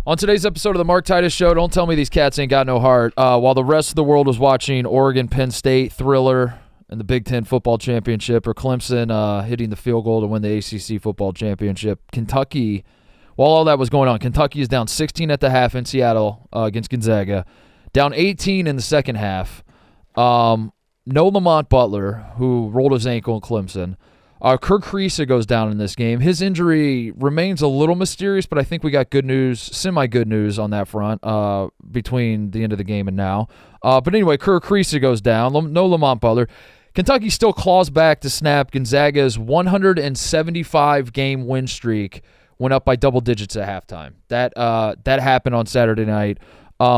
On today's episode of the Mark Titus Show, don't tell me these cats ain't got no heart. While the rest of the world was watching Oregon, Penn State, Thriller, and the Big Ten football championship, or Clemson hitting the field goal to win the ACC football championship, Kentucky, while all that was going on, Kentucky is down 16 at the half in Seattle against Gonzaga, down 18 in the second half. No Lamont Butler, who rolled his ankle in Clemson. Kirk Kriisa goes down in this game. His injury remains a little mysterious, but I think we got good news, semi-good news on that front between the end of the game and now. But anyway, Kirk Kriisa goes down. No Lamont Butler. Kentucky still claws back to snap Gonzaga's 175-game win streak. Went up by double digits at halftime. That happened on Saturday night.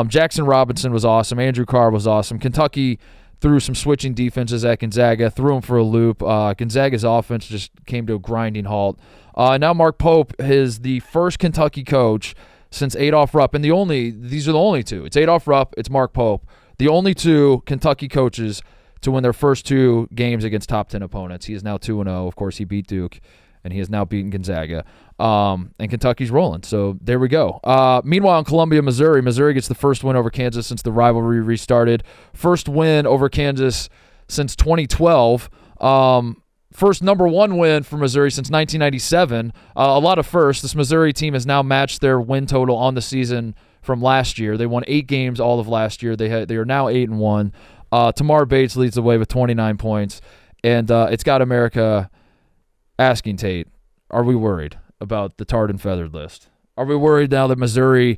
Jackson Robinson was awesome. Andrew Carr was awesome. Kentucky threw some switching defenses at Gonzaga, threw him for a loop. Gonzaga's offense just came to a grinding halt. Now Mark Pope is the first Kentucky coach since Adolph Rupp, and these are the only two. It's Adolph Rupp, it's Mark Pope. The only two Kentucky coaches to win their first two games against top 10 opponents. He is now 2-0. Of course, he beat Duke, and he has now beaten Gonzaga. And Kentucky's rolling, so there we go. Meanwhile, in Columbia, Missouri gets the first win over Kansas since the rivalry restarted. First win over Kansas since 2012. First number one win for Missouri since 1997. A lot of firsts. This Missouri team has now matched their win total on the season from last year. They won 8 games all of last year. They are now 8-1. Tamar Bates leads the way with 29 points, and it's got America asking Tate, are we worried about the tarred and feathered list? Are we worried now that Missouri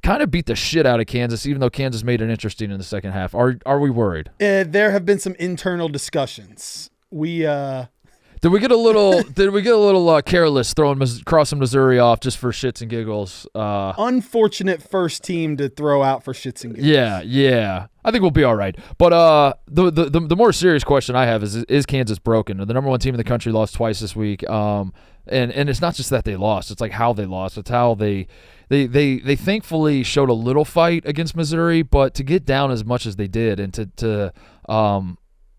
kind of beat the shit out of Kansas, even though Kansas made it interesting in the second half? Are we worried? There have been some internal discussions. Did we get a little careless crossing Missouri off just for shits and giggles? Unfortunate first team to throw out for shits and giggles. Yeah. I think we'll be all right. But the more serious question I have is Kansas broken? The number one team in the country lost twice this week. And it's not just that they lost. It's like how they lost. It's how they thankfully showed a little fight against Missouri, but to get down as much as they did and to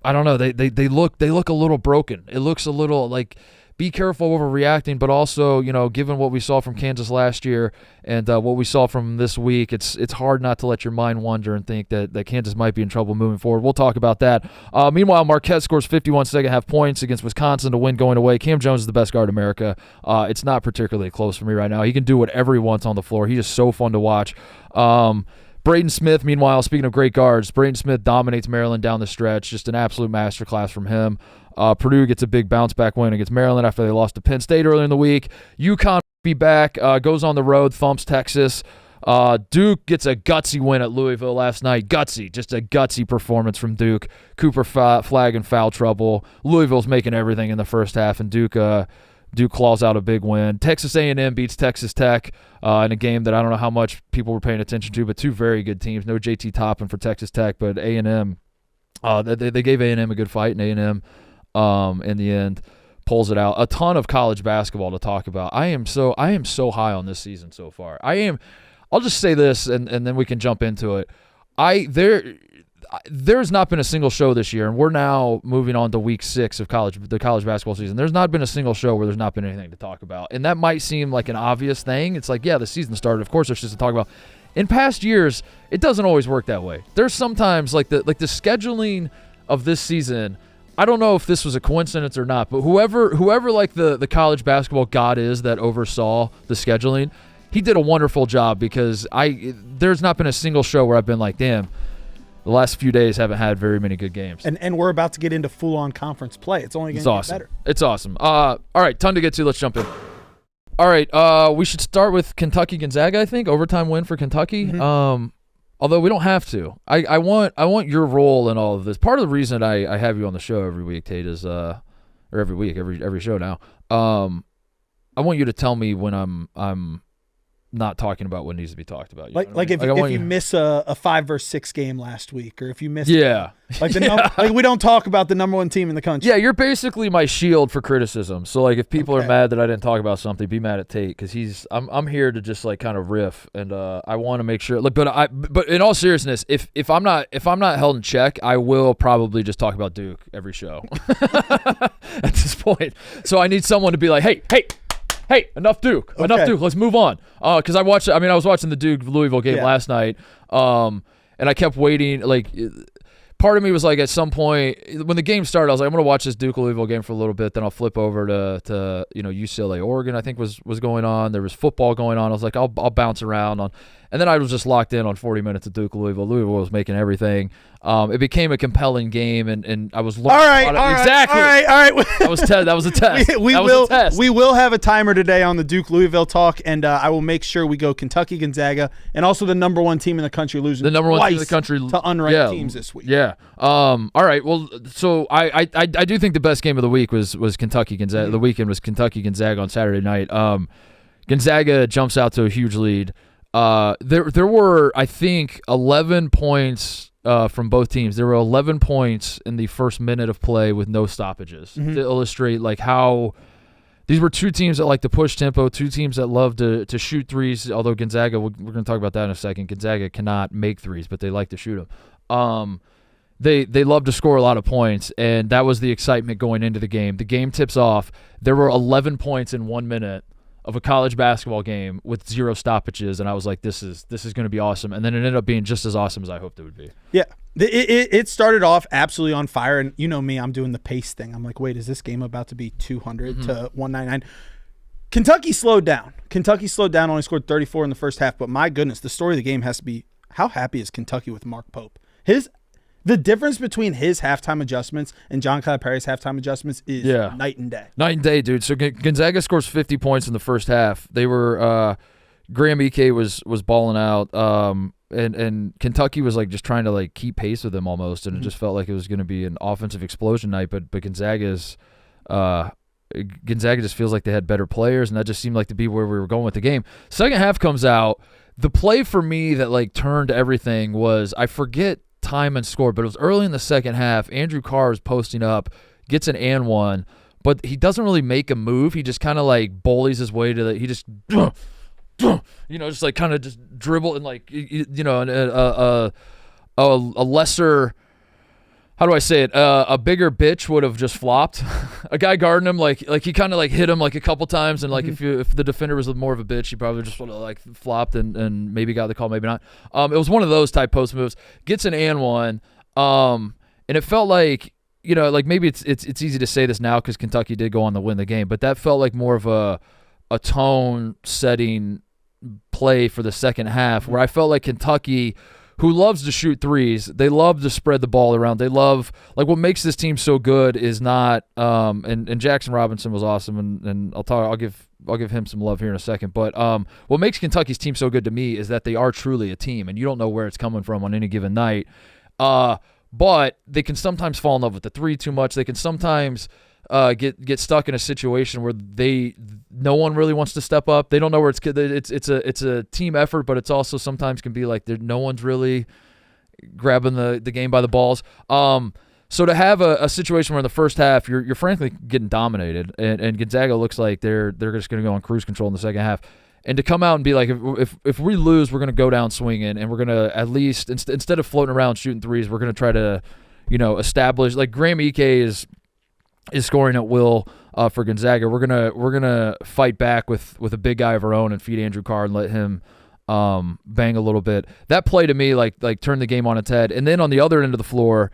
I don't know, they look a little broken. It looks a little like, be careful overreacting, but also, given what we saw from Kansas last year and what we saw from this week, it's hard not to let your mind wander and think that Kansas might be in trouble moving forward. We'll talk about that. Meanwhile, Marquette scores 51 second-half points against Wisconsin to win going away. Cam Jones is the best guard in America. It's not particularly close for me right now. He can do whatever he wants on the floor. He is so fun to watch. Braden Smith, meanwhile, speaking of great guards, Braden Smith dominates Maryland down the stretch. Just an absolute masterclass from him. Purdue gets a big bounce-back win against Maryland after they lost to Penn State earlier in the week. UConn be back, goes on the road, thumps Texas. Duke gets a gutsy win at Louisville last night. Just a gutsy performance from Duke. Cooper flag and foul trouble. Louisville's making everything in the first half, and Duke claws out a big win. Texas A&M beats Texas Tech in a game that I don't know how much people were paying attention to, but two very good teams. No JT Toppin for Texas Tech, but A&M, they gave A&M a good fight, and A&M in the end pulls it out. A ton of college basketball to talk about. I am so high on this season so far. I'll just say this, and then we can jump into it. There's not been a single show this year, and we're now moving on to week 6 of the college basketball season. There's not been a single show where there's not been anything to talk about, and that might seem like an obvious thing. It's like, yeah, the season started. Of course, there's just to talk about. In past years, it doesn't always work that way. There's sometimes like the scheduling of this season. I don't know if this was a coincidence or not, but whoever like the college basketball god is that oversaw the scheduling, he did a wonderful job, because there's not been a single show where I've been like, damn, the last few days haven't had very many good games. And we're about to get into full-on conference play. It's only going to get better. It's awesome. All right, ton to get to. Let's jump in. All right, we should start with Kentucky-Gonzaga, I think. Overtime win for Kentucky. Mm-hmm. Although we don't have to. I want your role in all of this. Part of the reason I have you on the show every week, Tate, is or every week, every show now. I want you to tell me when I'm not talking about what needs to be talked about. If you miss a 5 versus 6 game last week, or if you miss we don't talk about the number one team in the country. Yeah, you're basically my shield for criticism. So if people are mad that I didn't talk about something, be mad at Tate, because I'm here to just kind of riff, and I want to make sure. But in all seriousness, if I'm not held in check, I will probably just talk about Duke every show at this point. So I need someone to be like, hey. Hey, enough Duke. Okay. Enough Duke. Let's move on. Because I was watching the Duke-Louisville game last night, and I kept waiting. Like, part of me was like, at some point, when the game started, I was like, I'm going to watch this Duke-Louisville game for a little bit, then I'll flip over to UCLA-Oregon, I think was going on. There was football going on. I was like, I'll bounce around on. And then I was just locked in on 40 minutes of Duke-Louisville. Louisville was making everything. It became a compelling game, and I was looking at it. Exactly. All right. That was a test. We will have a timer today on the Duke-Louisville talk, and I will make sure we go Kentucky-Gonzaga, and also the number one team in the country losing the number one team in the country to unranked teams this week. Yeah. All right. Well, so I do think the best game of the week was Kentucky-Gonzaga. Mm-hmm. The weekend was Kentucky-Gonzaga on Saturday night. Gonzaga jumps out to a huge lead. There were, I think, 11 points from both teams. There were 11 points in the first minute of play with no stoppages to illustrate like how these were two teams that like to push tempo, two teams that love to shoot threes, although Gonzaga, we're going to talk about that in a second. Gonzaga cannot make threes, but they like to shoot them. They love to score a lot of points, and that was the excitement going into the game. The game tips off. There were 11 points in 1 minute of a college basketball game with 0 stoppages, and I was like, this is going to be awesome. And then it ended up being just as awesome as I hoped it would be. Yeah. It started off absolutely on fire, and you know me, I'm doing the pace thing. I'm like, wait, is this game about to be 200 to 199? Kentucky slowed down. Only scored 34 in the first half, but my goodness, the story of the game has to be, how happy is Kentucky with Mark Pope? The difference between his halftime adjustments and John Calipari's halftime adjustments is night and day. Night and day, dude. So Gonzaga scores 50 points in the first half. They were Graham Ike was balling out, and Kentucky was like just trying to like keep pace with them almost, and it just felt like it was going to be an offensive explosion night. But Gonzaga just feels like they had better players, and that just seemed like to be where we were going with the game. Second half comes out. The play for me that like turned everything was, I forget time and score, but it was early in the second half. Andrew Carr is posting up, gets an and one, but he doesn't really make a move. He just kind of like bullies his way to the. He just, just like kind of just dribble and like a lesser. How do I say it? A bigger bitch would have just flopped. A guy guarding him, like he kind of like hit him like a couple times, and like if the defender was more of a bitch, he probably just would have like flopped and maybe got the call, maybe not. It was one of those type post moves. Gets an and one, and it felt like like maybe it's easy to say this now because Kentucky did go on to win the game, but that felt like more of a tone setting play for the second half where I felt like Kentucky, who loves to shoot threes, they love to spread the ball around. They love, like, what makes this team so good is not and Jackson Robinson was awesome, and I'll give him some love here in a second. But what makes Kentucky's team so good to me is that they are truly a team, and you don't know where it's coming from on any given night. But they can sometimes fall in love with the three too much. They can sometimes get stuck in a situation where no one really wants to step up. They don't know where it's a team effort, but it's also sometimes can be like no one's really grabbing the game by the balls. So to have a situation where in the first half you're frankly getting dominated, and Gonzaga looks like they're just going to go on cruise control in the second half, and to come out and be like, if we lose, we're going to go down swinging, and we're going to at least instead of floating around shooting threes, we're going to try to establish, like, Graham Ike is scoring at will for Gonzaga. We're gonna fight back with a big guy of our own and feed Andrew Carr and let him bang a little bit. That play to me like turned the game on its head. And then on the other end of the floor,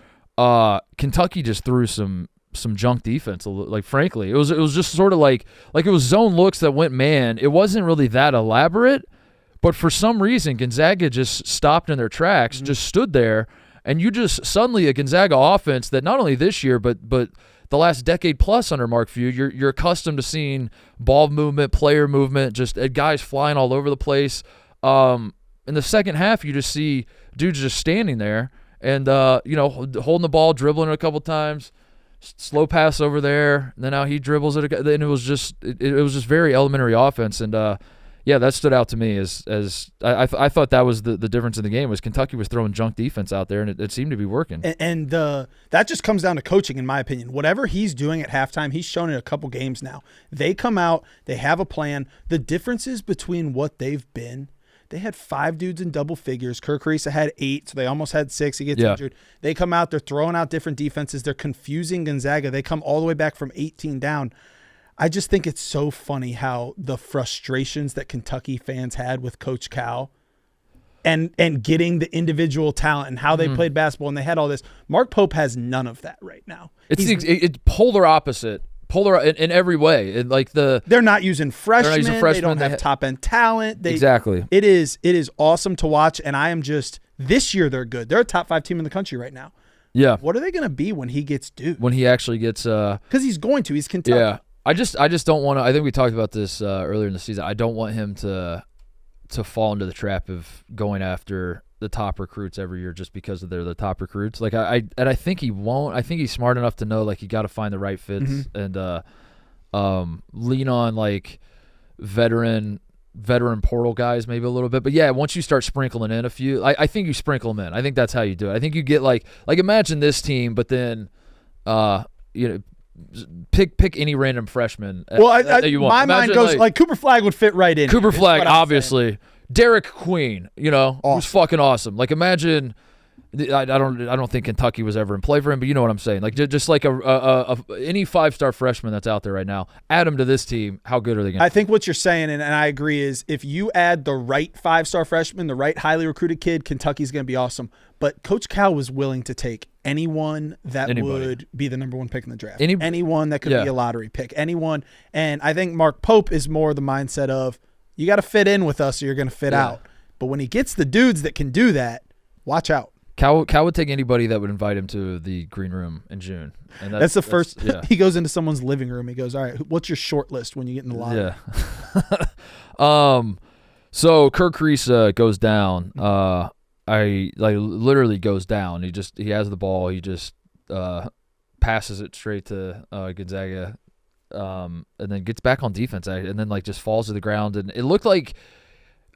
Kentucky just threw some junk defense. Like, frankly, it was just sort of like it was zone looks that went man. It wasn't really that elaborate, but for some reason Gonzaga just stopped in their tracks, just stood there, and you just suddenly a Gonzaga offense that not only this year but the last decade plus under Mark Few, you're accustomed to seeing ball movement, player movement, just guys flying all over the place. In the second half, you just see dudes just standing there and holding the ball, dribbling it a couple times, slow pass over there, and then now he dribbles it, and it was just very elementary offense. And that stood out to me as I thought that was the difference in the game, was Kentucky was throwing junk defense out there, and it seemed to be working. And that just comes down to coaching, in my opinion. Whatever he's doing at halftime, he's shown it a couple games now. They come out, they have a plan. The differences between what they've been, they had 5 dudes in double figures. Kirk Ariza had 8, so they almost had 6. He gets injured. They come out, they're throwing out different defenses. They're confusing Gonzaga. They come all the way back from 18 down. I just think it's so funny how the frustrations that Kentucky fans had with Coach Cal and getting the individual talent and how they played basketball and they had all this. Mark Pope has none of that right now. It's polar opposite. Polar in every way. And like they're not using freshmen. They don't They have top end talent. Exactly. It is awesome to watch. And I am just this year they're good. They're a top 5 team in the country right now. Yeah. What are they going to be when he gets due? When he actually gets because he's going to. He's Kentucky. Yeah. I just don't want to. I think we talked about this earlier in the season. I don't want him to fall into the trap of going after the top recruits every year just because they're the top recruits. Like I think he won't. I think he's smart enough to know like you got to find the right fits and lean on like veteran portal guys maybe a little bit. But yeah, once you start sprinkling in a few, I think you sprinkle them in. I think that's how you do it. I think you get like imagine this team, but then pick any random freshman. Well, that you want. My mind goes like Cooper Flagg would fit right in. Cooper Flagg, obviously. Derek Queen, who's fucking awesome. Like imagine, I don't think Kentucky was ever in play for him, but you know what I'm saying. Like just like any 5-star freshman that's out there right now, add them to this team. How good are they going to be? I think what you're saying, and I agree, is if you add the right 5-star freshman, the right highly recruited kid, Kentucky's going to be awesome. But Coach Cal was willing to take anyone that would be the number 1 pick in the draft. Anyone that could be a lottery pick. Anyone. And I think Mark Pope is more the mindset of, you got to fit in with us or you're going to fit out. But when he gets the dudes that can do that, watch out. Cal would take anybody that would invite him to the green room in June. And that's the first. He goes into someone's living room. He goes, all right, what's your short list when you get in the lottery? Yeah. So Kirk Reese goes down. Literally goes down. He has the ball. He just passes it straight to Gonzaga. And then gets back on defense and then like just falls to the ground. And it looked like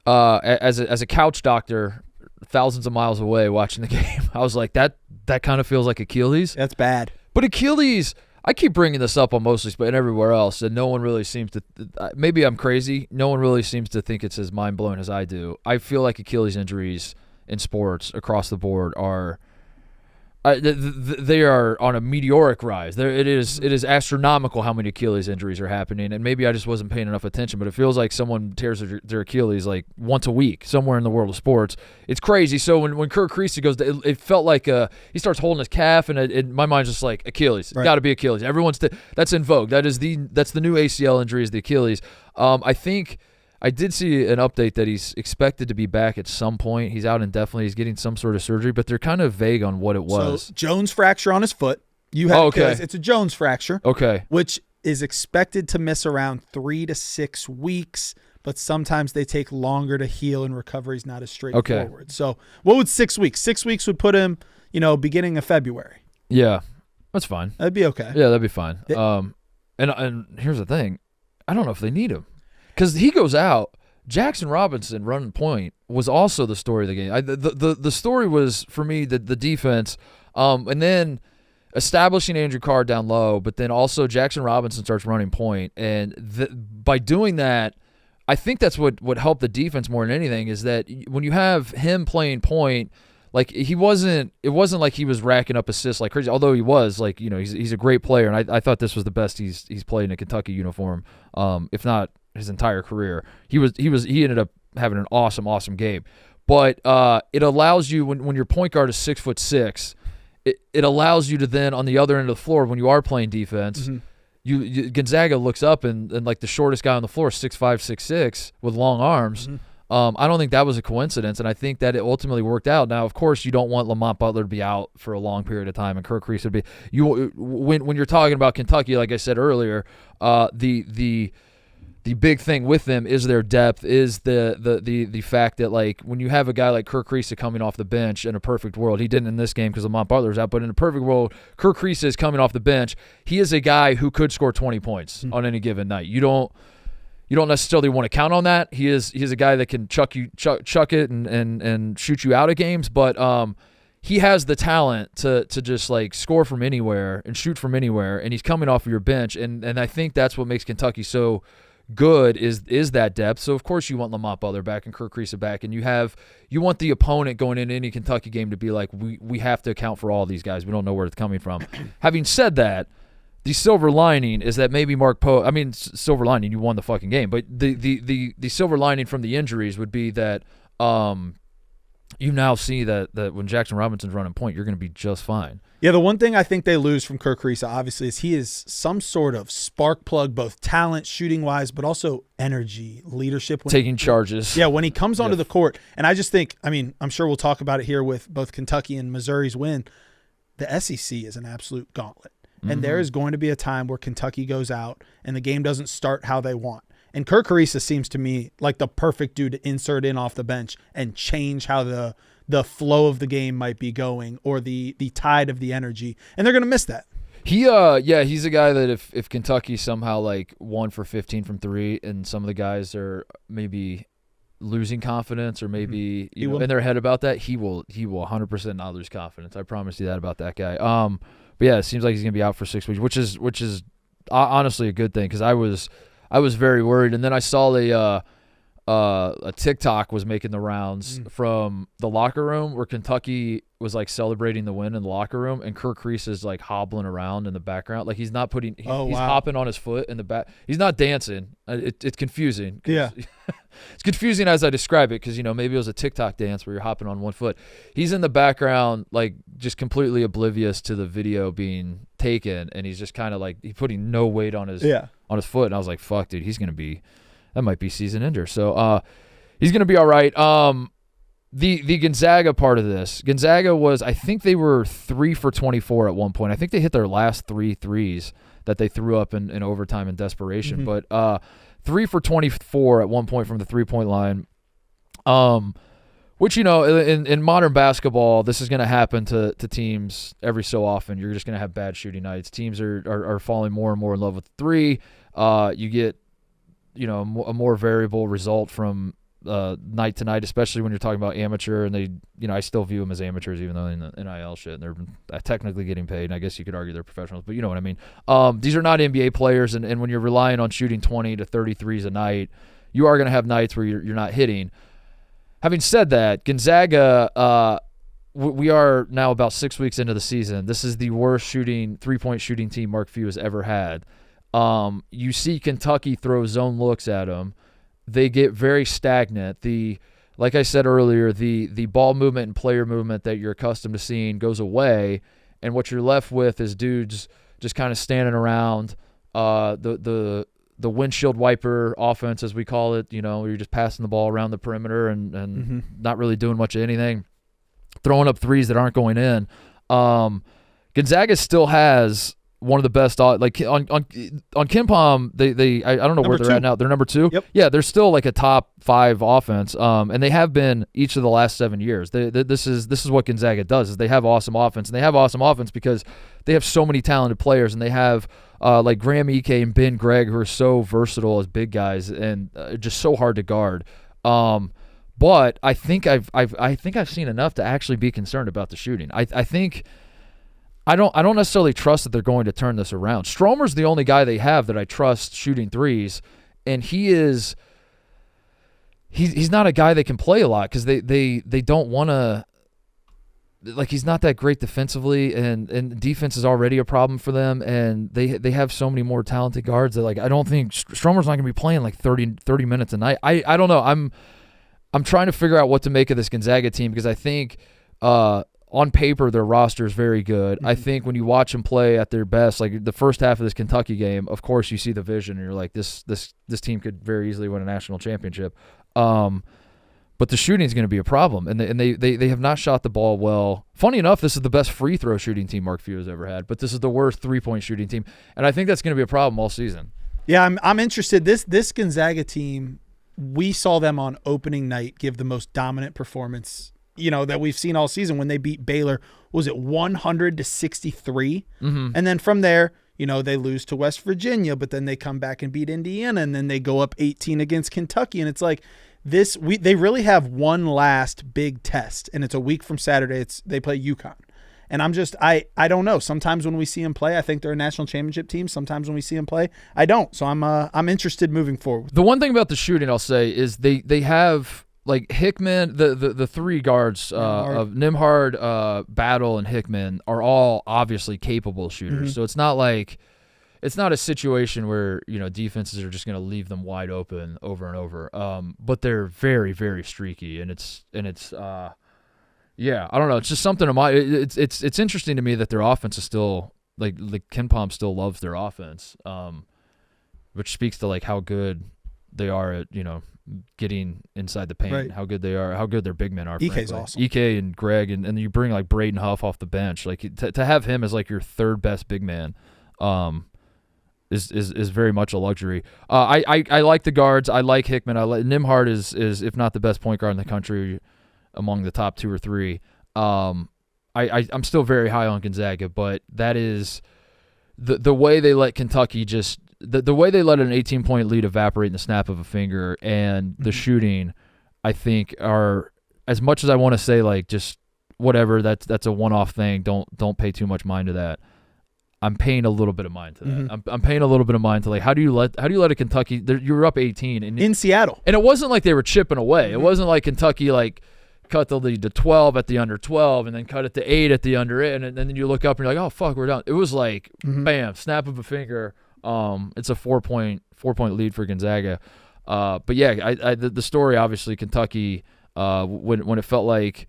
as a couch doctor thousands of miles away watching the game, I was like, that kind of feels like Achilles. That's bad. But Achilles, I keep bringing this up on Mostly Split and everywhere else, and no one really seems to – maybe I'm crazy. No one really seems to think it's as mind-blowing as I do. I feel like Achilles injuries in sports across the board are – they are on a meteoric rise. It is astronomical how many Achilles injuries are happening, and maybe I just wasn't paying enough attention, but it feels like someone tears their Achilles like once a week somewhere in the world of sports. It's crazy. So when Kirk Reese goes, it felt like he starts holding his calf, and my mind's just like Achilles. Right. Got to be Achilles. That's in vogue. That's the new ACL injury is the Achilles. I think I did see an update that he's expected to be back at some point. He's out indefinitely. He's getting some sort of surgery, but they're kind of vague on what it was. So Jones fracture on his foot. It's a Jones fracture. Okay. Which is expected to miss around 3 to 6 weeks, but sometimes they take longer to heal and recovery's not as straightforward. Okay. So what would 6 weeks? 6 weeks would put him, beginning of February. Yeah. That's fine. That'd be okay. Yeah, that'd be fine. And here's the thing. I don't know if they need him. Because he goes out, Jackson Robinson running point was also the story of the game. The story was, for me, the defense, and then establishing Andrew Carr down low, but then also Jackson Robinson starts running point. And by doing that, I think that's what helped the defense more than anything is that when you have him playing point, like it wasn't like he was racking up assists like crazy, although he was like, he's a great player. And I thought this was the best he's played in a Kentucky uniform, if not his entire career. He ended up having an awesome game. But it allows you when your point guard is 6'6", it allows you to then on the other end of the floor when you are playing defense, Gonzaga looks up and like the shortest guy on the floor is 6'5", 6'6" with long arms. I don't think that was a coincidence, and I think that it ultimately worked out. Now, of course, you don't want Lamont Butler to be out for a long period of time, and Kirk Reese would be. When you're talking about Kentucky, like I said earlier, the big thing with them is their depth, is the fact that like when you have a guy like Kirk Reese coming off the bench in a perfect world, he didn't in this game because Lamont Butler's out, but in a perfect world, Kirk Reese is coming off the bench. He is a guy who could score 20 points on any given night. You don't necessarily want to count on that. He's a guy that can chuck it and shoot you out of games, but he has the talent to just like score from anywhere and shoot from anywhere, and he's coming off of your bench, and I think that's what makes Kentucky so good is that depth. So of course you want Lamont Butler back and Kirk Reese back, and you want the opponent going into any Kentucky game to be like, we have to account for all these guys. We don't know where it's coming from. Having said that, the silver lining is that maybe Mark Pope. I mean, silver lining, you won the fucking game. But the silver lining from the injuries would be that you now see that when Jackson Robinson's running point, you're going to be just fine. Yeah, the one thing I think they lose from Kerr Kriisa, obviously, is he is some sort of spark plug, both talent, shooting-wise, but also energy, leadership. Taking charges. Yeah, when he comes onto the court. And I just think, I mean, I'm sure we'll talk about it here with both Kentucky and Missouri's win. The SEC is an absolute gauntlet. And there is going to be a time where Kentucky goes out and the game doesn't start how they want. And Kerr Kriisa seems to me like the perfect dude to insert in off the bench and change how the flow of the game might be going, or the tide of the energy. And they're going to miss that. He's a guy that if Kentucky somehow like 1 for 15 from 3 and some of the guys are maybe losing confidence or maybe in their head about that, he will 100% not lose confidence. I promise you that about that guy. But yeah, it seems like he's going to be out for 6 weeks, which is honestly a good thing, because I was very worried. And then I saw a TikTok was making the rounds from the locker room where Kentucky was like celebrating the win in the locker room, and Kerr Kriisa is like hobbling around in the background, like he's not putting he's hopping on his foot in the back. He's not dancing. It's confusing. Yeah. It's confusing as I describe it, because maybe it was a TikTok dance where you're hopping on one foot. He's in the background, like just completely oblivious to the video being taken, and he's just kind of like he's putting no weight on his foot. And I was like, fuck, dude, that might be season ender. So he's gonna be all right. The Gonzaga part of this, Gonzaga was, I think they were 3 for 24 at one point. I think they hit their last 3 threes that they threw up in overtime in desperation. But 3 for 24 at one point from the 3-point line, which, in modern basketball, this is going to happen to teams every so often. You're just going to have bad shooting nights. Teams are falling more and more in love with 3. You get, a more variable result from night to night, especially when you're talking about amateur, and they, I still view them as amateurs, even though in the NIL shit, and they're technically getting paid, and I guess you could argue they're professionals, but you know what I mean. These are not NBA players, and when you're relying on shooting 20 to 33s a night, you are going to have nights where you're not hitting. Having said that, Gonzaga, we are now about 6 weeks into the season. This is the worst 3-point shooting team Mark Few has ever had. You see Kentucky throw zone looks at them. They get very stagnant. Like I said earlier, the ball movement and player movement that you're accustomed to seeing goes away, and what you're left with is dudes just kind of standing around. The windshield wiper offense, as we call it, you're just passing the ball around the perimeter and not really doing much of anything, throwing up threes that aren't going in. Gonzaga still has one of the best, like on KenPom, I don't know where they're at now. They're number 2. Yep. Yeah, they're still like a top 5 offense, and they have been each of the last 7 years. This is what Gonzaga does, is they have awesome offense, and they have awesome offense because they have so many talented players, and they have like Graham Ike and Ben Gregg, who are so versatile as big guys and just so hard to guard. But I think I've seen enough to actually be concerned about the shooting. I think. I don't necessarily trust that they're going to turn this around. Stromer's the only guy they have that I trust shooting threes, and he's not a guy that can play a lot because they don't want to, like, he's not that great defensively, and defense is already a problem for them, and they have so many more talented guards that, like, I don't think Stromer's not going to be playing like 30 minutes a night. I don't know. I'm trying to figure out what to make of this Gonzaga team, because I think on paper, their roster is very good. I think when you watch them play at their best, like the first half of this Kentucky game, of course you see the vision and you're like, this team could very easily win a national championship. But the shooting is going to be a problem, and they have not shot the ball well. Funny enough, this is the best free throw shooting team Mark Few has ever had, but this is the worst 3-point shooting team, and I think that's going to be a problem all season. Yeah, I'm interested. This Gonzaga team, we saw them on opening night give the most dominant performance that we've seen all season when they beat Baylor. Was it 100-63? And then from there, they lose to West Virginia, but then they come back and beat Indiana, and then they go up 18 against Kentucky. And it's like they really have one last big test, and it's a week from Saturday. They play UConn. And I don't know. Sometimes when we see them play, I think they're a national championship team. Sometimes when we see them play, I don't. So I'm interested moving forward. The one thing about the shooting I'll say is they have, like, Hickman, the 3 guards of Nembhard, Battle, and Hickman are all obviously capable shooters. So it's not like it's not a situation where defenses are just going to leave them wide open over and over. But they're very, very streaky, and it's yeah, I don't know. It's just something it's interesting to me that their offense is still like Ken Pom still loves their offense, which speaks to like how good they are at getting inside the paint, right. how good they are, how good their big men are. EK's awesome. EK and Greg, and you bring like Braden Huff off the bench, like to have him as like your third best big man, is very much a luxury. I like the guards. I like Hickman. Nembhard is if not the best point guard in the country, among the top 2 or 3. I'm still very high on Gonzaga, but that is the way they let Kentucky just the way they let an 18-point lead evaporate in the snap of a finger, and the shooting, I think, are, as much as I want to say like just whatever, that's a one-off thing. Don't pay too much mind to that. I'm paying a little bit of mind to that. Mm-hmm. I'm paying a little bit of mind to like how do you let a Kentucky, you were up 18 in Seattle, and it wasn't like they were chipping away. It wasn't like Kentucky like cut the lead to 12 at the under 12 and then cut it to 8 at the under 8, and then you look up and you're like, oh fuck, we're down. It was like bam, snap of a finger. It's a 4-point lead for Gonzaga. But yeah, the story, obviously Kentucky, when it felt like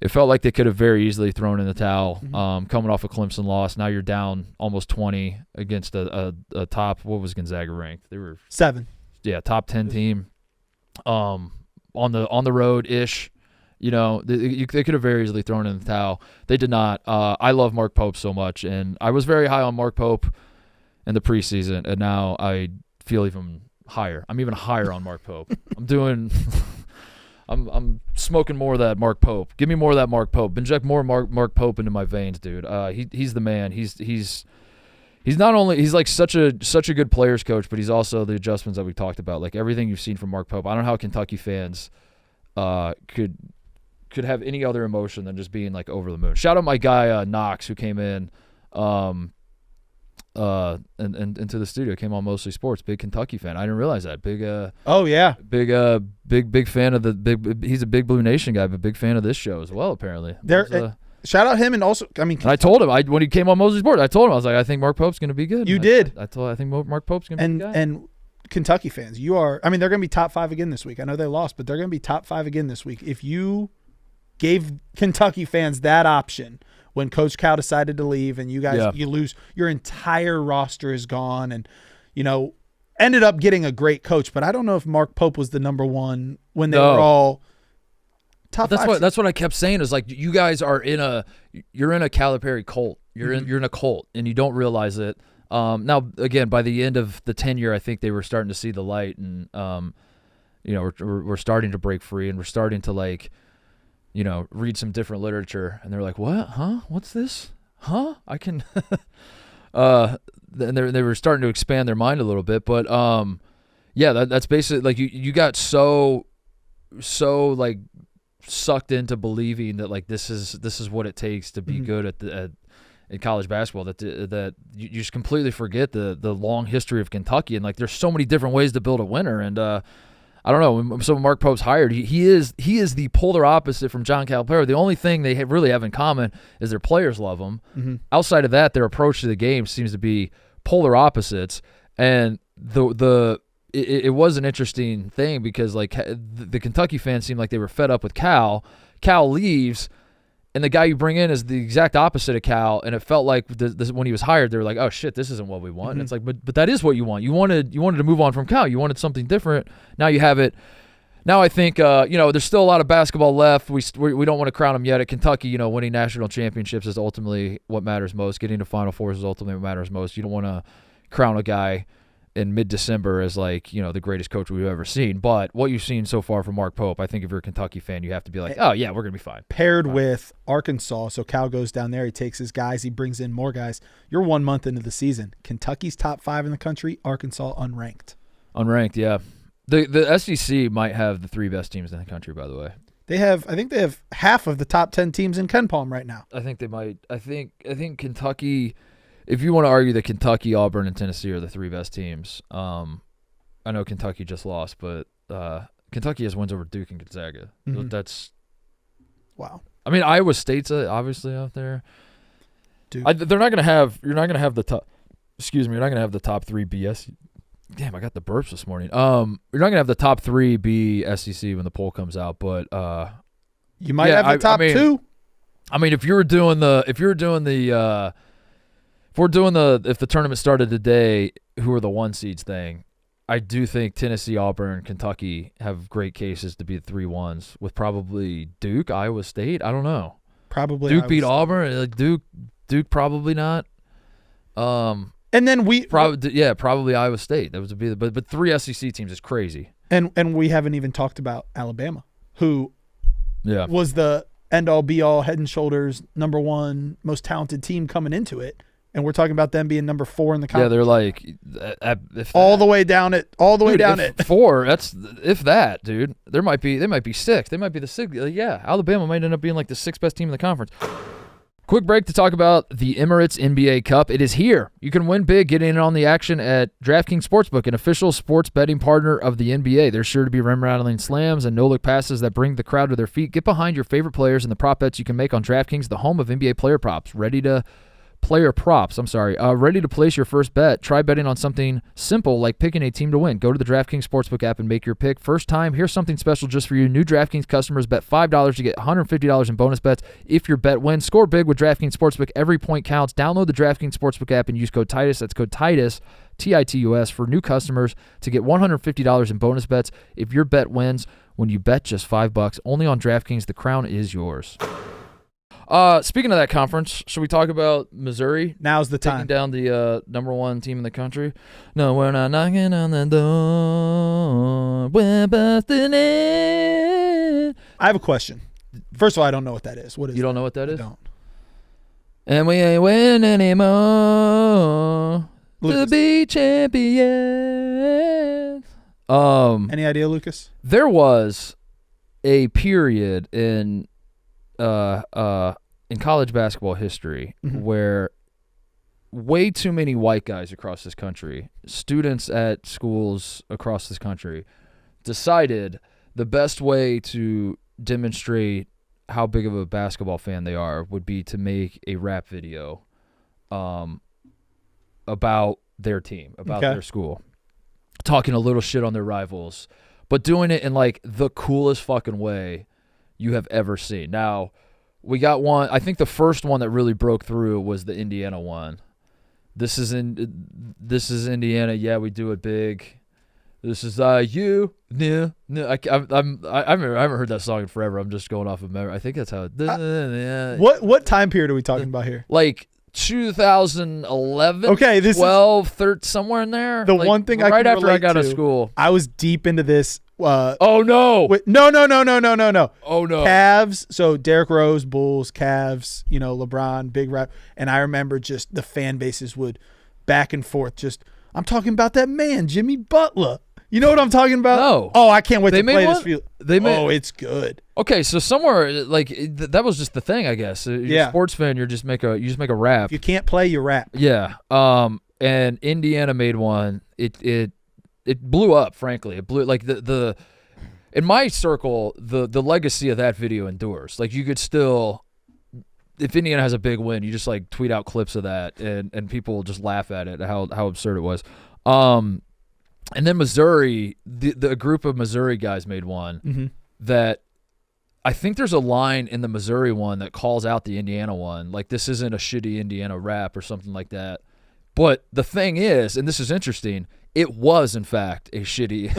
they could have very easily thrown in the towel, coming off a Clemson loss. Now you're down almost 20 against a top, what was Gonzaga ranked? They were 7. Yeah, top 10 team. On the road ish. They could have very easily thrown in the towel. They did not. I love Mark Pope so much, and I was very high on Mark Pope in the preseason, and now I feel even higher. I'm even higher on Mark Pope. I'm smoking more of that Mark Pope. Give me more of that Mark Pope. Inject more Mark Pope into my veins, dude. He's the man. He's not only, he's like such a good players coach, but he's also the adjustments that we talked about. Like everything you've seen from Mark Pope. I don't know how Kentucky fans could have any other emotion than just being like over the moon. Shout out my guy Knox, who came in and into the studio, came on Mostly Sports, big Kentucky fan. I didn't realize that. Big big fan of he's a big Blue Nation guy, but big fan of this show as well, apparently. Shout out him, and also, I mean, and I told him when he came on Mostly Sports, I told him, I was like, I think Mark Pope's going to be good. You did. I think Mark Pope's going to be good. And Kentucky fans, they're going to be top 5 again this week. I know they lost, but they're going to be top 5 again this week. If you gave Kentucky fans that option when Coach Cal decided to leave, and you guys you lose, your entire roster is gone, and ended up getting a great coach. But I don't know if Mark Pope was the number one when they were all top 5. That's what I kept saying, is like, you guys are in a Calipari cult. You're in a cult, and you don't realize it. Now again, by the end of the tenure, I think they were starting to see the light, and we're starting to break free, and we're starting to like read some different literature, and they're like, what? Huh? What's this? Huh? I can and they were starting to expand their mind a little bit, but that's basically like you got so like sucked into believing that like this is what it takes to be good in college basketball that you just completely forget the long history of Kentucky, and like there's so many different ways to build a winner. And I don't know. So Mark Pope's hired. He is the polar opposite from John Calipari. The only thing they really have in common is their players love him. Outside of that, their approach to the game seems to be polar opposites. And it was an interesting thing, because like the Kentucky fans seemed like they were fed up with Cal. Cal leaves, and the guy you bring in is the exact opposite of Cal, and it felt like when he was hired, they were like, "Oh shit, this isn't what we want." And it's like, but that is what you want. You wanted to move on from Cal. You wanted something different. Now you have it. Now I think there's still a lot of basketball left. We don't want to crown them yet. At Kentucky, winning national championships is ultimately what matters most. Getting to Final Fours is ultimately what matters most. You don't want to crown a guy in mid-December as like the greatest coach we've ever seen. But what you've seen so far from Mark Pope, I think if you're a Kentucky fan, you have to be like, oh yeah, we're gonna be fine. Paired with Arkansas, so Cal goes down there, he takes his guys, he brings in more guys. You're 1 month into the season. Kentucky's top 5 in the country, Arkansas unranked. Unranked, yeah. The SEC might have the 3 best teams in the country, by the way. I think they have half of the top 10 teams in Ken Palm right now. I think they might. I think Kentucky. If you want to argue that Kentucky, Auburn, and Tennessee are the 3 best teams, I know Kentucky just lost, but Kentucky has wins over Duke and Gonzaga. That's wow. I mean, Iowa State's obviously out there. Duke. You're not gonna have the top. excuse me, you're not going to have the top 3 BS. Damn, I got the burps this morning. You're not going to have the top 3 be SEC when the poll comes out, but you might have the top 2. I mean, if the tournament started today, who are the 1 seeds thing, I do think Tennessee, Auburn, Kentucky have great cases to be the 3 1s with probably Duke, Iowa State. I don't know. Probably Duke Iowa beat State. Auburn. Like Duke probably not. And then probably Iowa State. That would be but 3 SEC teams is crazy. And we haven't even talked about Alabama, who Yeah. was the end all be all, head and shoulders number 1 most talented team coming into it. And we're talking about them being number 4 in the conference. Yeah, they're like all the way down it. 4. That's if that, dude. They might be 6. They might be the 6th. Yeah, Alabama might end up being like the 6th best team in the conference. Quick break to talk about the Emirates NBA Cup. It is here. You can win big getting in on the action at DraftKings Sportsbook, an official sports betting partner of the NBA. There's sure to be rim-rattling slams and no-look passes that bring the crowd to their feet. Get behind your favorite players and the prop bets you can make on DraftKings, the home of NBA player props. Ready to place your first bet. Try betting on something simple like picking a team to win. Go to the DraftKings Sportsbook app and make your pick. First time, here's something special just for you. New DraftKings customers bet $5 to get $150 in bonus bets if your bet wins. Score big with DraftKings Sportsbook. Every point counts. Download the DraftKings Sportsbook app and use code Titus. That's code Titus, Titus, for new customers to get $150 in bonus bets if your bet wins when you bet just $5. Only on DraftKings. The crown is yours. Speaking of that conference, should we talk about Missouri? Now's the time. Taking down the number 1 team in the country. No, we're not knocking on the door. We're busting in. I have a question. First of all, I don't know what that is. What is You don't know what that is? I don't. And we ain't winning anymore to be champions. Any idea, Lucas? There was a period in college basketball history where way too many white guys across this country, students at schools across this country, decided the best way to demonstrate how big of a basketball fan they are would be to make a rap video about their team, about their school, talking a little shit on their rivals, but doing it in like the coolest fucking way you have ever seen. Now, we got one. I think the first one that really broke through was the Indiana one. This is Indiana. Yeah, we do it big. This is you. No. I haven't heard that song in forever. I'm just going off of memory. I think that's how. What time period are we talking about here? Like 2011. Okay, 12, 13, somewhere in there. The one thing I right can after I relate got to, out of school. I was deep into this. Oh no! No. Oh no! Cavs. So Derrick Rose, Bulls, Cavs. LeBron, big rap. And I remember just the fan bases would back and forth. Just I'm talking about that man, Jimmy Butler. You know what I'm talking about? No. Oh, I can't wait to play one? this. It's good. Okay, so somewhere like that was just the thing, I guess. You're a sports fan. You just make a rap. If you can't play, you rap. Yeah. And Indiana made one. It blew up, frankly. It blew like the in my circle, the legacy of that video endures. Like you could still, if Indiana has a big win, you just like tweet out clips of that and people just laugh at it, how absurd it was. And then Missouri, the group of Missouri guys made one that I think there's a line in the Missouri one that calls out the Indiana one. Like this isn't a shitty Indiana rap or something like that. But the thing is, and this is interesting, it was, in fact, a shitty.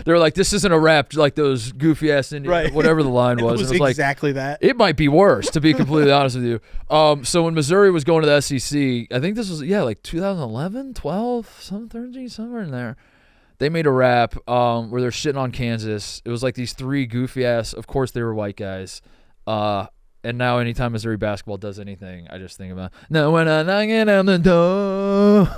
They were like, this isn't a rap like those goofy-ass Indian, right. Whatever the line was. It was exactly that. It might be worse, to be completely honest with you. So when Missouri was going to the SEC, I think this was, like 2011, 12, 13, somewhere in there. They made a rap where they're shitting on Kansas. It was like these 3 goofy-ass, of course they were white guys. And now anytime Missouri basketball does anything, I just think about, no, when I'm knocking on the door.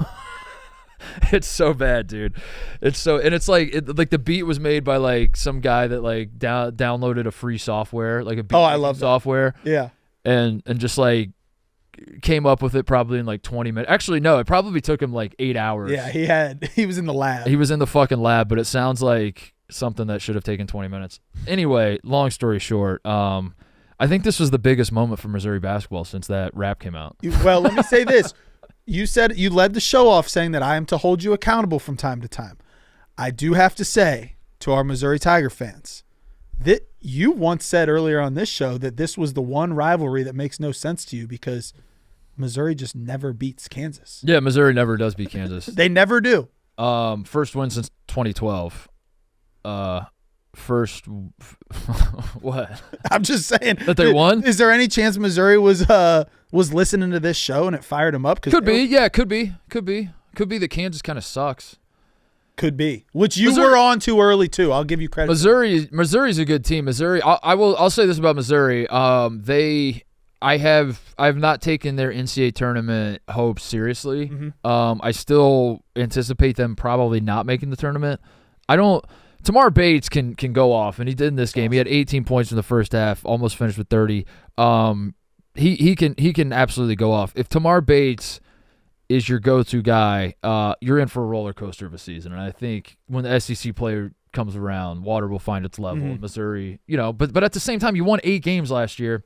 It's so bad, dude. It's like the beat was made by like some guy that like downloaded a free software, like a beat I love software. That. Yeah. And just like came up with it probably in like 20 minutes. Actually, no, it probably took him like 8 hours. Yeah, he was in the lab. He was in the fucking lab, but it sounds like something that should have taken 20 minutes. Anyway, long story short, I think this was the biggest moment for Missouri basketball since that rap came out. Well, let me say this. you said you led the show off saying that I am to hold you accountable from time to time. I do have to say to our Missouri Tiger fans that you once said earlier on this show that this was the one rivalry that makes no sense to you because Missouri just never beats Kansas. Yeah, Missouri never does beat Kansas. They never do. First win since 2012. What? I'm just saying that they won. Is there any chance Missouri was listening to this show and it fired them up? Could be. Yeah, could be that Kansas kind of sucks. Cocould be, which you were on too early too. I'll give you credit. Missouri's a good team. Missouri. I'll say this about Missouri. I have not taken their NCAA tournament hopes seriously. Mm-hmm. I still anticipate them probably not making the tournament. Tamar Bates can go off, and he did in this game. He had 18 points in the first half, almost finished with 30. He can absolutely go off. If Tamar Bates is your go-to guy, you're in for a roller coaster of a season. And I think when the SEC player comes around, water will find its level. Mm-hmm. Missouri, but at the same time, you won 8 games last year.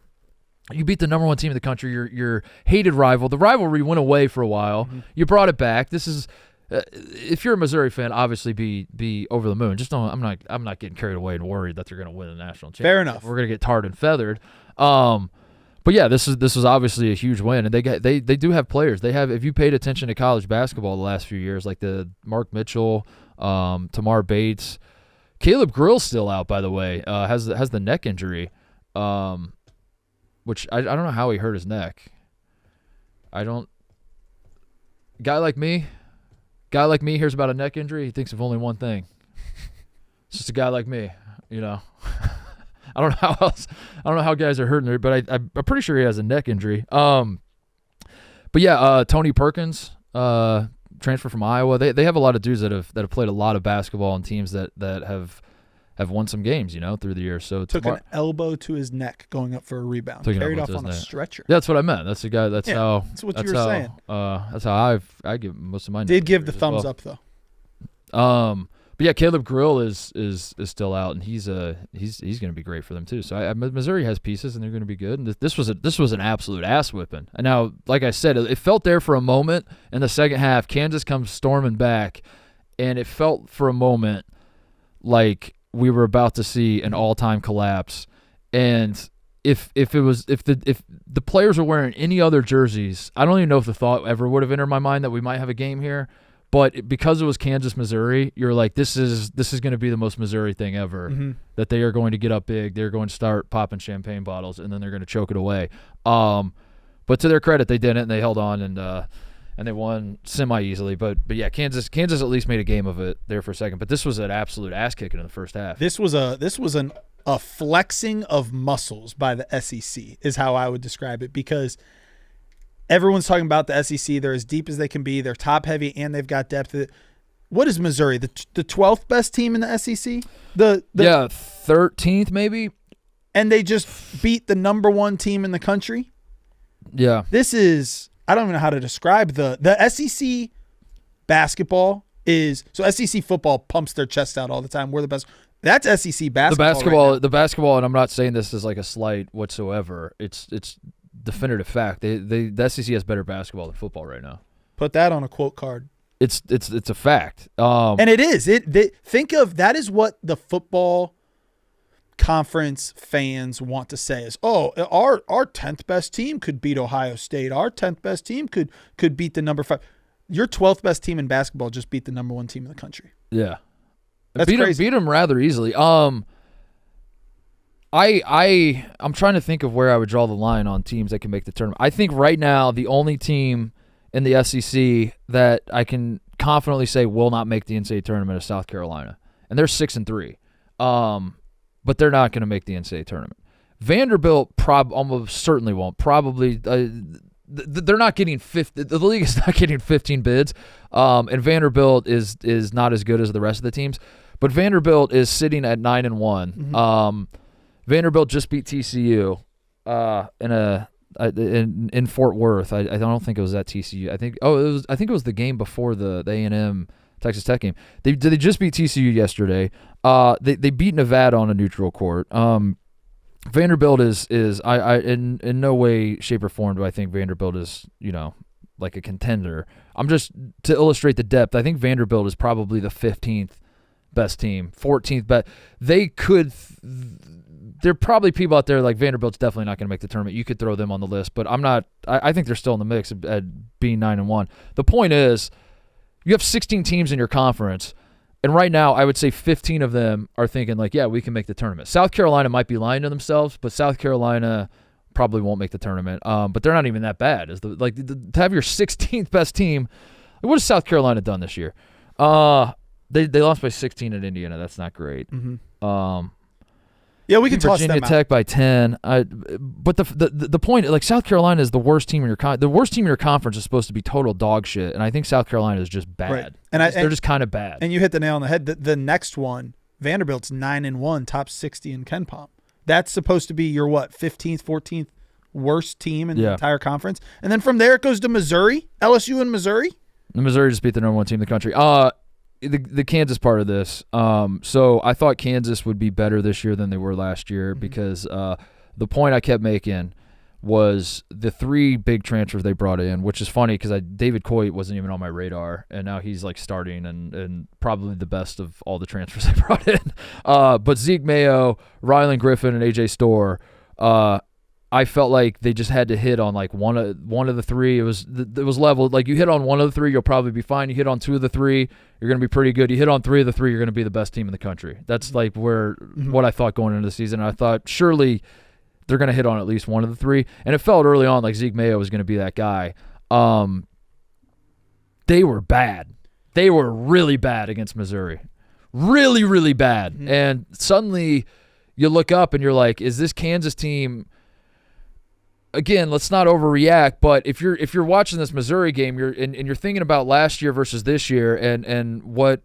You beat the number one team in the country, your hated rival. The rivalry went away for a while. Mm-hmm. You brought it back. This is if you're a Missouri fan, obviously be over the moon. Just don't. I'm not getting carried away and worried that they're going to win the national championship. Fair enough. We're going to get tarred and feathered. But yeah, this was obviously a huge win, and they do have players. They have, if you paid attention to college basketball the last few years, like the Mark Mitchell, Tamar Bates, Caleb Grill's still out, by the way, has the neck injury, which I don't know how he hurt his neck. Guy like me hears about a neck injury, he thinks of only one thing. It's just a guy like me, I don't know how else. I don't know how guys are hurting there, but I'm pretty sure he has a neck injury. But yeah, Tony Perkins, transfer from Iowa. They have a lot of dudes that have played a lot of basketball on teams that have won some games, through the years. So took an elbow to his neck going up for a rebound. Carried off on a stretcher. Yeah, that's what I meant. That's the guy. That's how. That's what you were saying. That's how I give most of my. Did give the thumbs up though. But yeah, Caleb Grill is still out, and he's going to be great for them too. So Missouri has pieces, and they're going to be good. And this was an absolute ass whipping. And now, like I said, it felt there for a moment in the second half. Kansas comes storming back, and it felt for a moment like we were about to see an all-time collapse. And if the players were wearing any other jerseys, I don't even know if the thought ever would have entered my mind that we might have a game here. But because it was Kansas, Missouri, you're like, this is going to be the most Missouri thing ever. Mm-hmm. That they are going to get up big, they're going to start popping champagne bottles, and then they're going to choke it away. But to their credit, they didn't, and they held on, and they won semi easily. But yeah, Kansas at least made a game of it there for a second. But this was an absolute ass kicking in the first half. This was a flexing of muscles by the SEC is how I would describe it, because everyone's talking about the SEC. They're as deep as they can be. They're top heavy, and they've got depth. What is Missouri? The 12th best team in the SEC? Yeah, 13th maybe. And they just beat the number one team in the country? Yeah. This is, I don't even know how to describe the SEC basketball is, so SEC football pumps their chest out all the time. We're the best. That's SEC basketball. The basketball, and I'm not saying this as like a slight whatsoever. It's definitive fact. The SEC has better basketball than football right now. Put that on a quote card. It's a fact. And it is. Think of that is what the football conference fans want to say is, oh, our 10th best team could beat Ohio State. Our 10th best team could beat the number 5. Your 12th best team in basketball just beat the number 1 team in the country. Yeah. That's crazy. Beat them rather easily. I'm trying to think of where I would draw the line on teams that can make the tournament. I think right now the only team in the SEC that I can confidently say will not make the NCAA tournament is South Carolina, and they're 6-3. But they're not going to make the NCAA tournament. Vanderbilt almost certainly won't. Probably they're not getting 50. The league is not getting 15 bids, and Vanderbilt is not as good as the rest of the teams. But Vanderbilt is sitting at 9-1. Mm-hmm. Vanderbilt just beat TCU in Fort Worth. I don't think it was at TCU. I think it was the game before the A&M Texas Tech game. They just beat TCU yesterday. They beat Nevada on a neutral court. Vanderbilt is in no way, shape, or form do I think Vanderbilt is like a contender. I'm just to illustrate the depth. I think Vanderbilt is probably the 15th best team, 14th best. They could. There are probably people out there like Vanderbilt's definitely not going to make the tournament. You could throw them on the list, but I'm not. I think they're still in the mix at being 9-1. The point is, you have 16 teams in your conference, and right now I would say 15 of them are thinking like, yeah, we can make the tournament. South Carolina might be lying to themselves, but South Carolina probably won't make the tournament. But they're not even that bad. To have your 16th best team, what has South Carolina done this year? They lost by 16 at Indiana. That's not great. Mm-hmm. Yeah, we can toss them out. Virginia Tech by 10. But the point, like South Carolina is the worst team in your the worst team in your conference is supposed to be total dog shit, and I think South Carolina is just bad. Right. They're just kind of bad. And you hit the nail on the head. The next one, Vanderbilt's 9-1, top 60 in Ken Pom. That's supposed to be your 15th, 14th worst team in the entire conference, and then from there it goes to Missouri, LSU, and Missouri. Missouri just beat the number 1 team in the country. The Kansas part of this. So I thought Kansas would be better this year than they were last year because the point I kept making was the 3 big transfers they brought in, which is funny because David Coit wasn't even on my radar, and now he's like starting and probably the best of all the transfers they brought in. But Zeke Mayo, Rylan Griffin, and AJ Storr, I felt like they just had to hit on like one of the 3. It was leveled. Like you hit on one of the 3, you'll probably be fine. You hit on 2 of the 3, you're going to be pretty good. You hit on 3 of the 3, you're going to be the best team in the country. That's like what I thought going into the season. I thought surely they're going to hit on at least one of the 3, and it felt early on like Zeke Mayo was going to be that guy. They were bad. They were really bad against Missouri. Really, really bad. Mm-hmm. And suddenly you look up and you're like, is this Kansas team? Again, let's not overreact, but if you're watching this Missouri game, you're thinking about last year versus this year, and what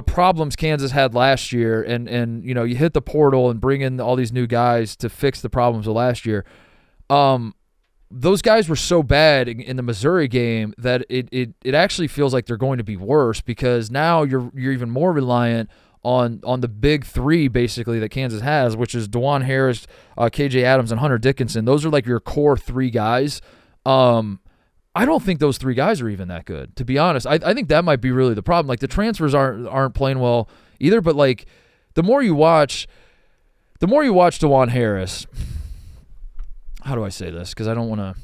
problems Kansas had last year, and you hit the portal and bring in all these new guys to fix the problems of last year. Those guys were so bad in the Missouri game that it actually feels like they're going to be worse because now you're even more reliant on the big 3 basically that Kansas has, which is DeJuan Harris, KJ Adams, and Hunter Dickinson. Those are like your core 3 guys. I don't think those 3 guys are even that good, to be honest. I think that might be really the problem. Like the transfers aren't playing well either, but like the more you watch DeJuan Harris, how do I say this? Because I don't want to.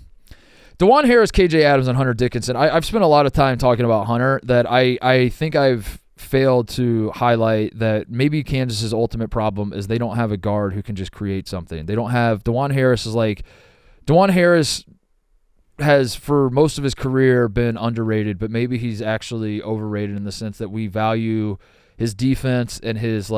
DeJuan Harris, KJ Adams, and Hunter Dickinson. I've spent a lot of time talking about Hunter that I think I've failed to highlight that maybe Kansas's ultimate problem is they don't have a guard who can just create something. They don't have DeJuan Harris has for most of his career been underrated, but maybe he's actually overrated in the sense that we value his defense and his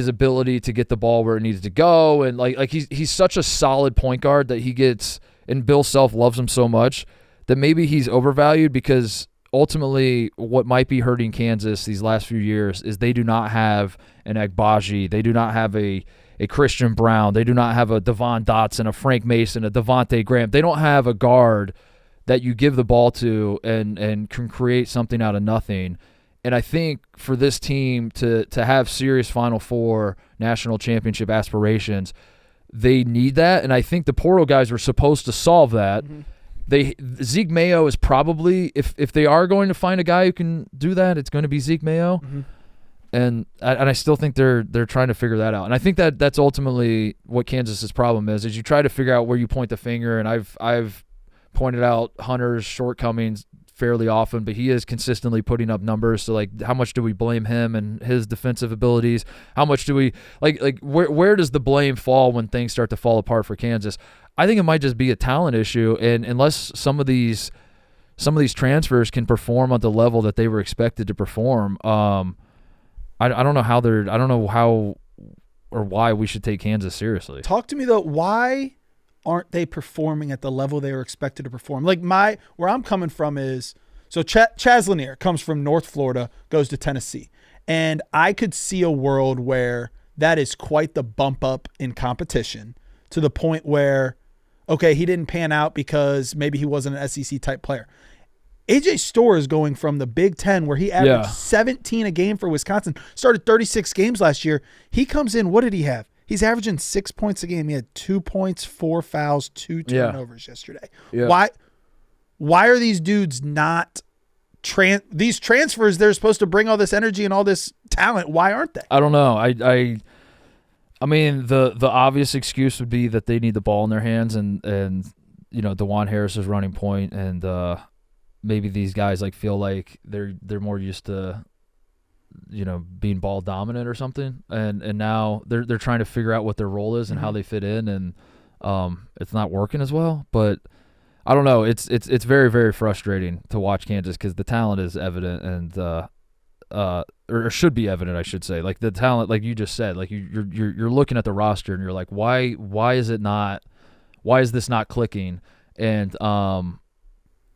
ability to get the ball where it needs to go, and like he's such a solid point guard that he gets, and Bill Self loves him so much that maybe he's overvalued because ultimately, what might be hurting Kansas these last few years is they do not have an Agbaji. They do not have a Christian Brown. They do not have a Devon Dotson, a Frank Mason, a Devontae Graham. They don't have a guard that you give the ball to and can create something out of nothing. And I think for this team to have serious Final Four national championship aspirations, they need that. And I think the portal guys were supposed to solve that. Mm-hmm. Zeke Mayo is probably, if they are going to find a guy who can do that, it's going to be Zeke Mayo. Mm-hmm. And I still think they're trying to figure that out. And I think that's ultimately what Kansas's problem is you try to figure out where you point the finger. And I've pointed out Hunter's shortcomings fairly often, but he is consistently putting up numbers. So like, how much do we blame him and his defensive abilities? How much do we like where does the blame fall when things start to fall apart for Kansas? I think it might just be a talent issue, and unless some of these transfers can perform at the level that they were expected to perform, I don't know how or why we should take Kansas seriously. Talk to me though. Why aren't they performing at the level they were expected to perform? Like where I'm coming from is, so Chaz Lanier comes from North Florida, goes to Tennessee, and I could see a world where that is quite the bump up in competition to the point where, okay, he didn't pan out because maybe he wasn't an SEC type player. AJ Storr is going from the Big Ten, where he averaged 17 a game for Wisconsin, started 36 games last year. He comes in, what did he have? He's averaging 6 points a game. He had 2 points, 4 fouls, 2 turnovers yesterday. Yeah. why are these dudes not these transfers? They're supposed to bring all this energy and all this talent. Why aren't they? I don't know. I mean, the obvious excuse would be that they need the ball in their hands, and DeJuan Harris is running point, and maybe these guys like feel like they're more used to being ball dominant or something, and now they're trying to figure out what their role is and how they fit in, and it's not working as well. But I don't know. It's very, very frustrating to watch Kansas because the talent is evident, and or should be evident, I should say. Like the talent, like you just said, like you're looking at the roster and you're like, why is this not clicking? And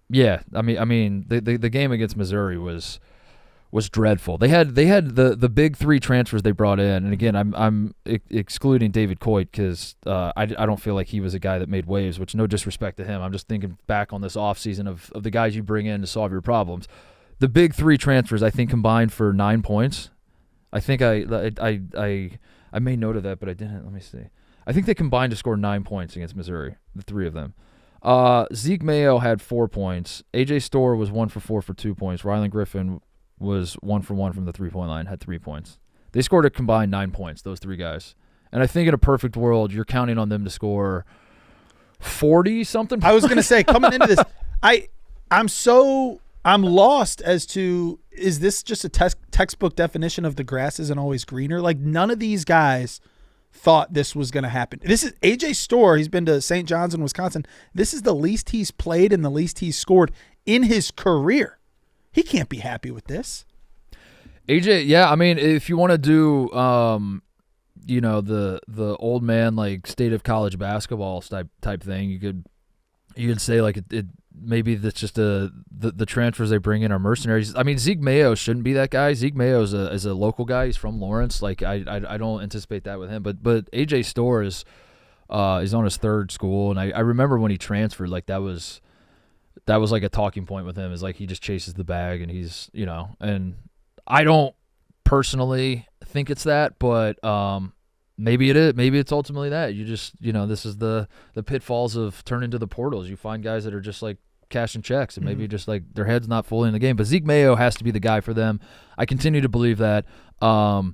yeah, I mean the game against Missouri was dreadful. They had the big three transfers they brought in, and again, I'm excluding David Coit because I don't feel like he was a guy that made waves. Which, no disrespect to him, I'm just thinking back on this offseason of the guys you bring in to solve your problems. The big three transfers, I think, combined for 9 points. I think I made note of that, but I didn't. Let me see. I think they combined to score 9 points against Missouri, the three of them. Zeke Mayo had 4 points. A.J. Storr was 1 for 4 for 2 points. Rylan Griffin was 1 for 1 from the three-point line, had 3 points. They scored a combined 9 points, those three guys. And I think in a perfect world, you're counting on them to score 40-something. I was going to say, coming into this, I'm lost as to, is this just a textbook definition of the grass isn't always greener? Like, none of these guys thought this was going to happen. This is A.J. Storr. He's been to St. John's in Wisconsin. This is the least he's played and the least he's scored in his career. He can't be happy with this. AJ, yeah, I mean, if you want to do, the old man like state of college basketball type thing, you could say like it maybe that's just the transfers they bring in are mercenaries. I mean, Zeke Mayo shouldn't be that guy. Zeke Mayo is a local guy. He's from Lawrence. Like I don't anticipate that with him. But AJ Storr is he's on his third school, and I remember when he transferred, like that was like a talking point with him, is like he just chases the bag, and he's and I don't personally think it's that, but maybe it is. Maybe it's ultimately that. You just this is the pitfalls of turning to the portals. You find guys that are just like cashing checks, and maybe just like their head's not fully in the game. But Zeke Mayo has to be the guy for them. I continue to believe that. And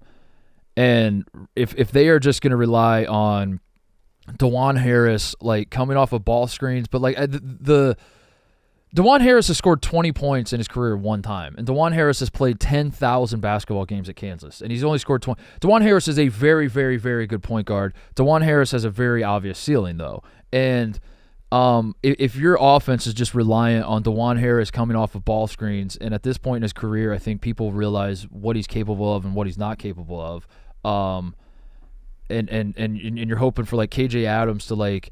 if they are just going to rely on DeJuan Harris like coming off of ball screens, but like DeJuan Harris has scored 20 points in his career one time, and DeJuan Harris has played 10,000 basketball games at Kansas, and he's only scored 20. DeJuan Harris is a very, very, very good point guard. DeJuan Harris has a very obvious ceiling, though, and if your offense is just reliant on DeJuan Harris coming off of ball screens, and at this point in his career, I think people realize what he's capable of and what he's not capable of, and you're hoping for like KJ Adams to like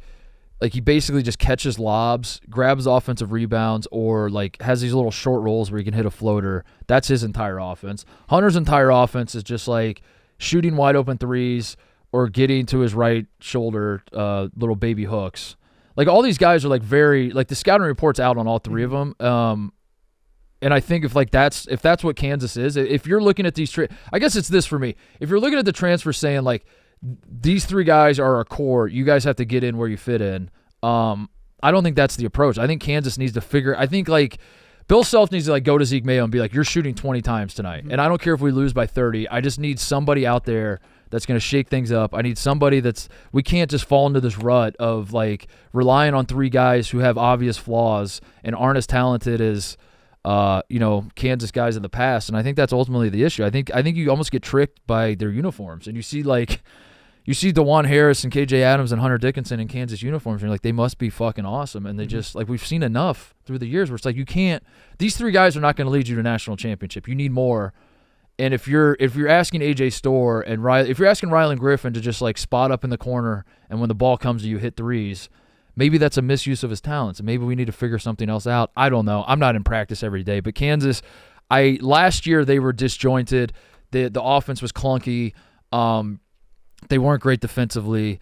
he basically just catches lobs, grabs offensive rebounds, or like has these little short rolls where he can hit a floater. That's his entire offense. Hunter's entire offense is just like shooting wide open threes or getting to his right shoulder little baby hooks. Like all these guys are like very like the scouting report's out on all three of them. And I think if that's what Kansas is, if you're looking at these I guess it's this for me. If you're looking at the transfer saying like these three guys are a core, you guys have to get in where you fit in. I don't think that's the approach. I think Kansas needs to I think like Bill Self needs to like go to Zeke Mayo and be like, you're shooting 20 times tonight. And I don't care if we lose by 30. I just need somebody out there that's going to shake things up. I need somebody we can't just fall into this rut of like relying on three guys who have obvious flaws and aren't as talented as Kansas guys in the past. And I think that's ultimately the issue. I think you almost get tricked by their uniforms, and you see DeJuan Harris and KJ Adams and Hunter Dickinson in Kansas uniforms, and you're like, they must be fucking awesome. And they just like, we've seen enough through the years where it's like, you can't, these three guys are not going to lead you to a national championship. You need more. And if you're asking AJ Storr and if you're asking Rylan Griffin to just like spot up in the corner and when the ball comes to you hit threes, maybe that's a misuse of his talents, and maybe we need to figure something else out. I don't know. I'm not in practice every day, but Kansas, last year they were disjointed. The offense was clunky. They weren't great defensively,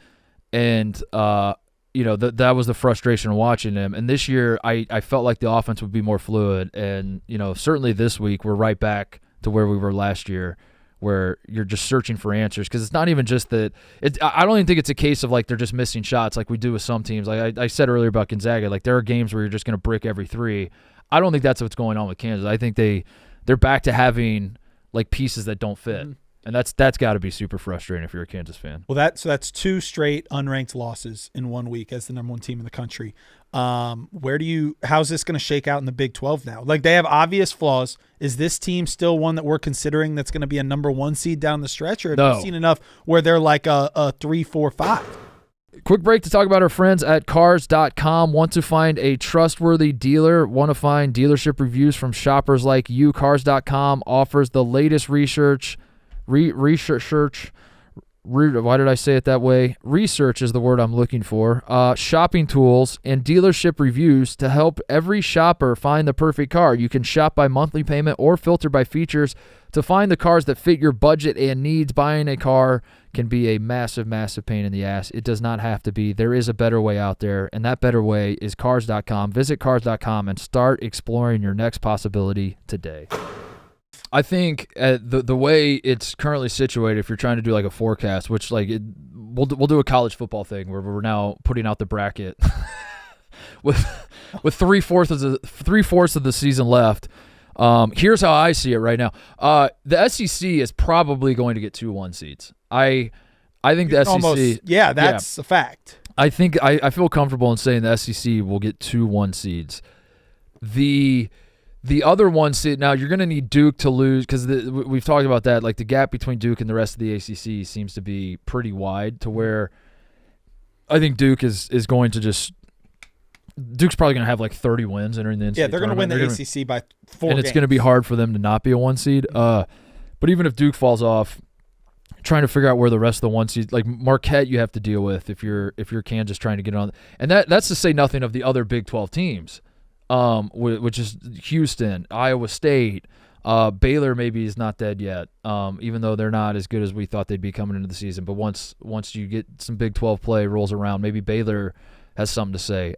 and that was the frustration of watching them. And this year, I felt like the offense would be more fluid, and certainly this week we're right back to where we were last year, where you're just searching for answers, because it's not even just that. I don't even think it's a case of like they're just missing shots like we do with some teams. Like I said earlier about Gonzaga, like there are games where you're just going to brick every three. I don't think that's what's going on with Kansas. I think they're back to having like pieces that don't fit. And that's got to be super frustrating if you're a Kansas fan. Well, that's 2 straight unranked losses in 1 week as the number 1 team in the country. How's this going to shake out in the Big 12 now? Like, they have obvious flaws. Is this team still one that we're considering that's going to be a number 1 seed down the stretch, or have you seen enough where they're like a 3, 4, 5? Quick break to talk about our friends at Cars.com. Want to find a trustworthy dealer? Want to find dealership reviews from shoppers like you? Cars.com offers the latest research. Why did I say it that way? Research is the word I'm looking for. Shopping tools and dealership reviews to help every shopper find the perfect car. You can shop by monthly payment or filter by features to find the cars that fit your budget and needs. Buying a car can be a massive, massive pain in the ass. It does not have to be. There is a better way out there, and that better way is Cars.com. Visit Cars.com and start exploring your next possibility today. I think the way it's currently situated, if you're trying to do like a forecast, which like we'll do a college football thing where we're now putting out the bracket with 3/4 of the season left. Here's how I see it right now. The SEC is probably going to get 2 1 seeds. I think the SEC. That's a fact. I think I feel comfortable in saying the SEC will get 2 1 seeds. The other 1 seed, now you're going to need Duke to lose, because we've talked about that. Like the gap between Duke and the rest of the ACC seems to be pretty wide, to where I think Duke is going to just – Duke's probably going to have like 30 wins entering the NCAA. Yeah, they're going to win the ACC by 4 and games. It's going to be hard for them to not be a 1 seed. But even if Duke falls off, trying to figure out where the rest of the 1 seed – like Marquette you have to deal with if you're Kansas trying to get on. And that's to say nothing of the other Big 12 teams. Which is Houston, Iowa State, Baylor maybe is not dead yet, even though they're not as good as we thought they'd be coming into the season. But once you get some Big 12 play rolls around, maybe Baylor has something to say.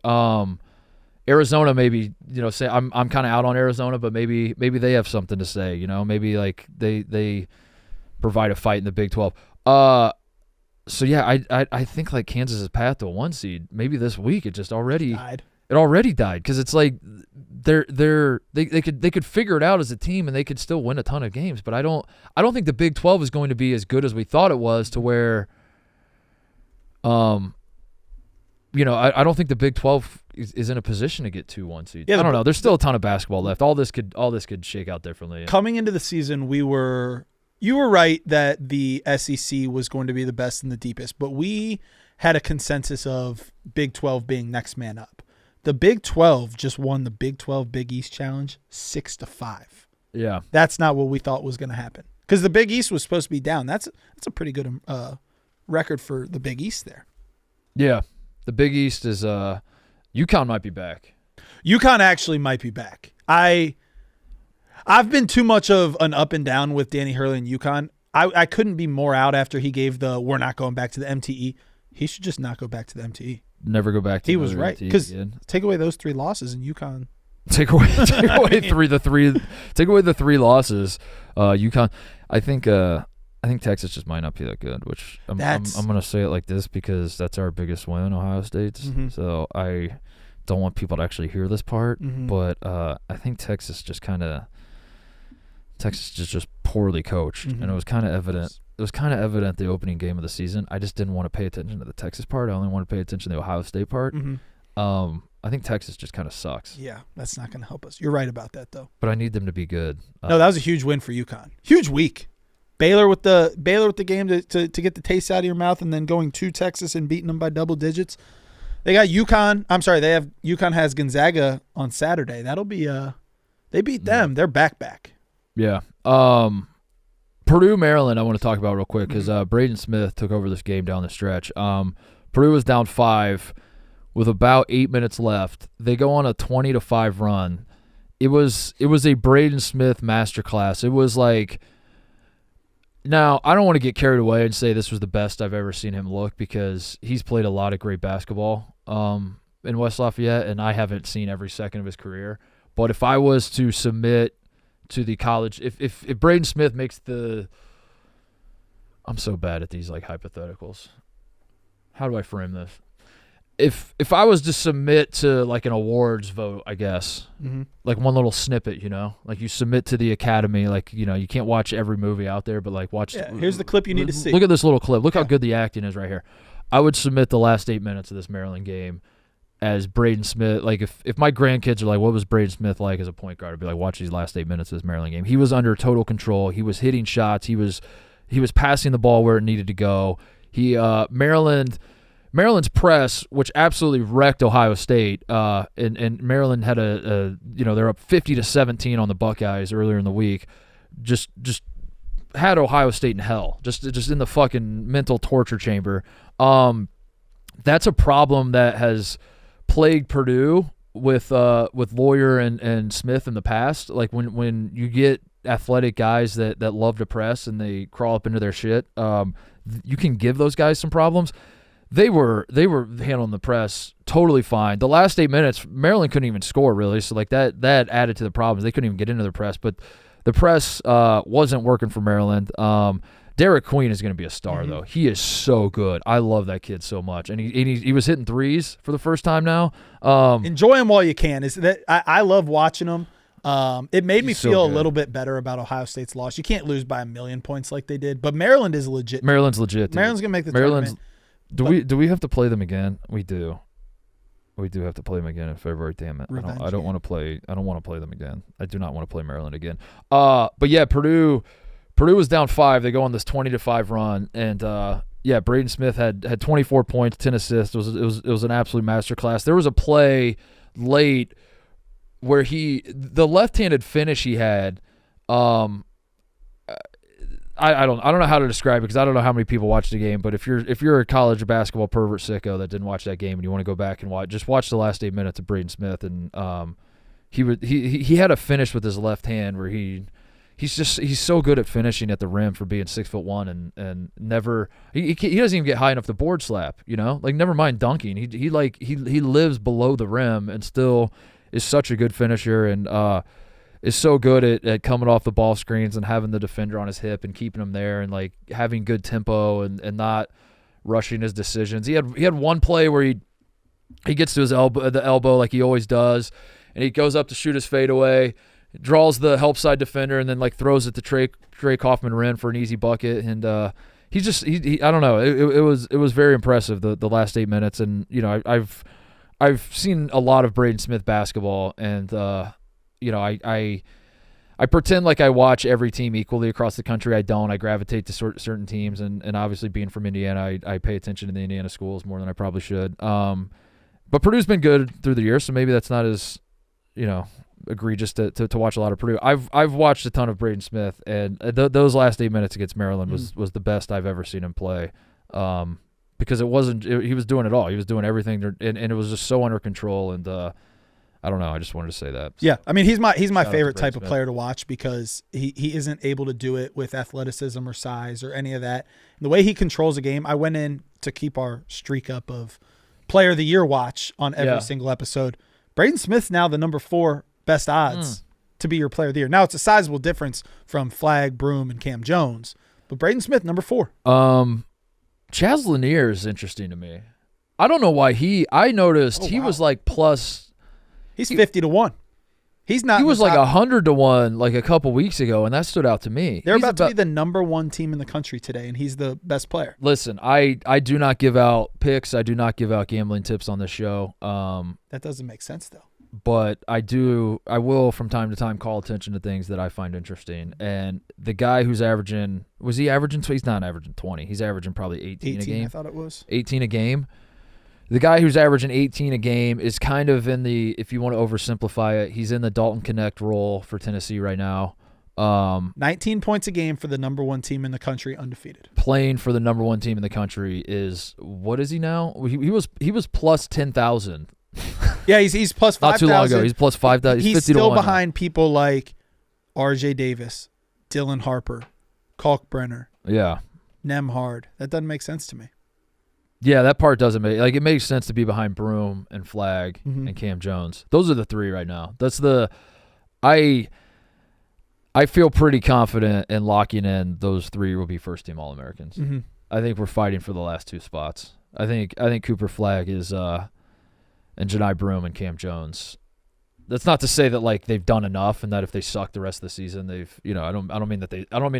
Arizona maybe, say I'm kind of out on Arizona, but maybe they have something to say. Maybe like they provide a fight in the Big 12. So yeah, I think like Kansas's path to a 1 seed maybe this week it just already died. It already died, because it's like they could figure it out as a team and they could still win a ton of games. But I don't think the Big 12 is going to be as good as we thought it was, to where I don't think the Big 12 is in a position to get 2 1 seeds. Yeah, I don't know. There's still a ton of basketball left. All this could shake out differently. Coming into the season, you were right that the SEC was going to be the best and the deepest, but we had a consensus of Big 12 being next man up. The Big 12 just won the Big 12 Big East Challenge 6-5. Yeah. That's not what we thought was going to happen, because the Big East was supposed to be down. That's a pretty good record for the Big East there. Yeah. The Big East is UConn might be back. UConn actually might be back. I've been too much of an up and down with Danny Hurley and UConn. I couldn't be more out after he gave the "we're not going back to the MTE." He should just not go back to the MTE. Never go back to. He was right, because take away those 3 losses in UConn. Take away the 3 losses. UConn. I think Texas just might not be that good. Which I'm gonna say it like this because that's our biggest win, Ohio State's. Mm-hmm. So I don't want people to actually hear this part, but I think Texas is just poorly coached, and it was kind of evident. It was kind of evident the opening game of the season. I just didn't want to pay attention to the Texas part. I only want to pay attention to the Ohio State part. I think Texas just kind of sucks. Yeah, that's not going to help us. You're right about that, though. But I need them to be good. No, that was a huge win for UConn. Huge week. Baylor with the game to get the taste out of your mouth, and then going to Texas and beating them by double digits. They got UConn. I'm sorry, UConn has Gonzaga on Saturday. That'll be they beat them. They're back. Yeah. Purdue, Maryland, I want to talk about real quick because Braden Smith took over this game down the stretch. Purdue was down 5 with about 8 minutes left. They go on a 20-5 run. It was a Braden Smith masterclass. It was like, now I don't want to get carried away and say this was the best I've ever seen him look, because he's played a lot of great basketball in West Lafayette, and I haven't seen every second of his career. But if I was to submit to the college, if Braden Smith makes the I'm so bad at these like hypotheticals. How do I frame this? If I was to submit to like an awards vote, I guess, like one little snippet, like you submit to the Academy, like, you can't watch every movie out there, but like watch. Yeah, here's the clip you need to see. Look at this little clip. Look how good the acting is right here. I would submit the last 8 minutes of this Maryland game as Braden Smith. Like if my grandkids are like, what was Braden Smith like as a point guard? I'd be like, watch these last 8 minutes of this Maryland game. He was under total control. He was hitting shots. He was passing the ball where it needed to go. Maryland's press, which absolutely wrecked Ohio State, and Maryland had they're up 50-17 on the Buckeyes earlier in the week, just had Ohio State in hell, just in the fucking mental torture chamber. That's a problem that has plagued Purdue with Lawyer and Smith in the past. Like when you get athletic guys that love to press and they crawl up into their shit, you can give those guys some problems. They were handling the press totally fine. The last 8 minutes, Maryland couldn't even score really, so like that added to the problems. They couldn't even get into the press, but the press wasn't working for Maryland. Derek Queen is going to be a star though. He is so good. I love that kid so much, and he was hitting threes for the first time now. Enjoy him while you can. I love watching him. It made me feel a little bit better about Ohio State's loss. You can't lose by 1,000,000 points like they did, but Maryland is legit. Maryland's legit. Dude. Maryland's going to make the tournament. Do we have to play them again? We do. We do have to play them again in February. Damn it! I don't want to play. I don't want to play them again. I do not want to play Maryland again. But yeah, Purdue was down 5. They go on this 20-5 run, and Braden Smith had 24 points, 10 assists. It was an absolute masterclass. There was a play late where the left-handed finish he had. I don't know how to describe it because I don't know how many people watch the game. But if you're a college basketball pervert sicko that didn't watch that game and you want to go back and watch the last 8 minutes of Braden Smith, and he had a finish with his left hand where he's so good at finishing at the rim for being 6'1" and never he doesn't even get high enough to board slap. Like never mind dunking. He lives below the rim and still is such a good finisher and is so good at coming off the ball screens and having the defender on his hip and keeping him there and like having good tempo and not rushing his decisions. He had one play where he gets to the elbow like he always does, and he goes up to shoot his fadeaway, draws the help side defender, and then like throws it to Trey Kaufman-Renn for an easy bucket. And I don't know. It was very impressive the last 8 minutes, and I've seen a lot of Braden Smith basketball, and I pretend like I watch every team equally across the country. I don't. I gravitate to certain teams, and obviously being from Indiana, I pay attention to the Indiana schools more than I probably should. But Purdue's been good through the years, so maybe that's not as egregious to watch a lot of Purdue. I've watched a ton of Braden Smith, and those last 8 minutes against Maryland was the best I've ever seen him play. Because he was doing it all. He was doing everything, and it was just so under control. And I don't know. I just wanted to say that. Yeah, I mean, he's my favorite type of player to watch because he isn't able to do it with athleticism or size or any of that. And the way he controls a game, I went in to keep our streak up of Player of the Year watch on every single episode. Braden Smith's now the number 4 best odds to be your Player of the Year. Now it's a sizable difference from Flagg, Broom, and Cam Jones, but Braden Smith number 4. Chaz Lanier is interesting to me. I don't know why I noticed he was like plus. He's 50-1. He's not. He was like 100-1 like a couple weeks ago, and that stood out to me. They're about to be the number 1 team in the country today, and he's the best player. Listen, I do not give out picks. I do not give out gambling tips on this show. That doesn't make sense though. But I will from time to time call attention to things that I find interesting. And the guy who's averaging, he's not averaging 20. He's averaging probably 18 a game. I thought it was 18 a game. The guy who's averaging 18 a game is kind of in the, if you want to oversimplify it, he's in the Dalton Connect role for Tennessee right now. 19 points a game for the number 1 team in the country, undefeated. Playing for the number 1 team in the country is, what is he now? He was plus 10,000. Yeah, he's plus 5,000. Not too long ago. He's plus 5,000. He's still behind people like R.J. Davis, Dylan Harper, Kalkbrenner, Nemhard. That doesn't make sense to me. Yeah, that part doesn't make it makes sense to be behind Broom and Flagg and Cam Jones. Those are the 3 right now. That's the I feel pretty confident in locking in those 3 will be first-team All-Americans. Mm-hmm. I think we're fighting for the last 2 spots. I think Cooper Flagg is and Jani Broome and Cam Jones. That's not to say that like they've done enough and that if they suck the rest of the season they've I don't mean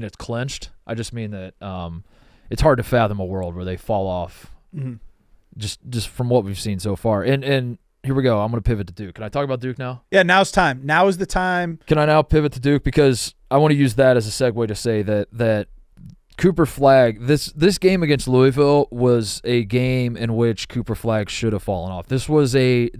it's clinched. I just mean that it's hard to fathom a world where they fall off just from what we've seen so far. And here we go. I'm going to pivot to Duke. Can I talk about Duke now? Yeah, now's time. Now is the time. Can I now pivot to Duke because I want to use that as a segue to say that Cooper Flagg, this game against Louisville was a game in which Cooper Flagg should have fallen off. This was the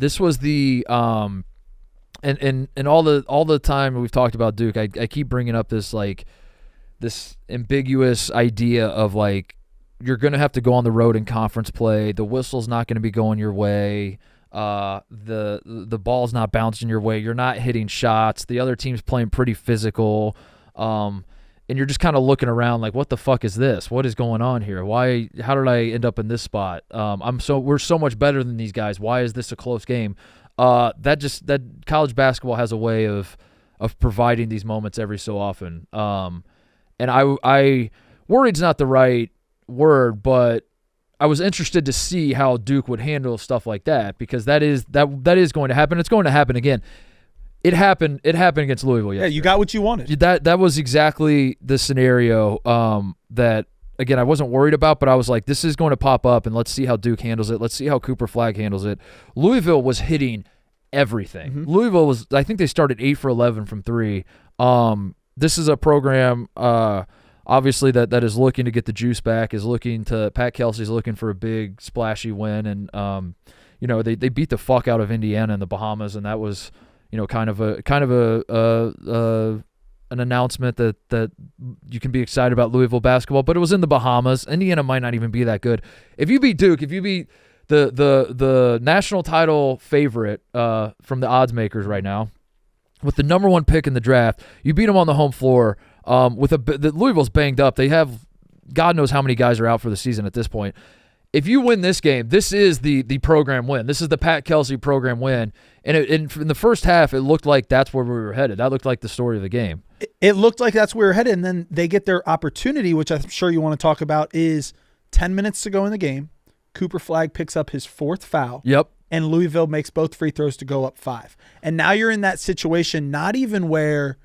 and all the time we've talked about Duke, I keep bringing up this ambiguous idea of like you're going to have to go on the road in conference play. The whistle's not going to be going your way. The ball's not bouncing your way. You're not hitting shots. The other team's playing pretty physical. And you're just kind of looking around like, what the fuck is this? What is going on here? How did I end up in this spot? We're so much better than these guys. Why is this a close game? That college basketball has a way of providing these moments every so often. And I worried's not the right word, but I was interested to see how Duke would handle stuff like that because that is going to happen. It's going to happen again. It happened against Louisville yesterday. Yeah, you got what you wanted. That was exactly the scenario that, again, I wasn't worried about, but I was like, this is going to pop up, and let's see how Duke handles it. Let's see how Cooper Flagg handles it. Louisville was hitting everything. Mm-hmm. Louisville was, I think they started 8 for 11 from 3. This is a program, obviously, that is looking to get the juice back, Pat Kelsey's looking for a big, splashy win, and, they beat the fuck out of Indiana in the Bahamas, and that was – kind of an announcement that you can be excited about Louisville basketball, but it was in the Bahamas. Indiana might not even be that good. If you beat Duke, if you beat the national title favorite from the odds makers right now, with the number 1 pick in the draft, you beat them on the home floor. The Louisville's banged up. They have God knows how many guys are out for the season at this point. If you win this game, this is the program win. This is the Pat Kelsey program win. And in the first half, it looked like that's where we were headed. That looked like the story of the game. It looked like that's where we were headed, and then they get their opportunity, which I'm sure you want to talk about, is 10 minutes to go in the game. Cooper Flagg picks up his 4th foul. Yep. And Louisville makes both free throws to go up 5. And now you're in that situation, not even where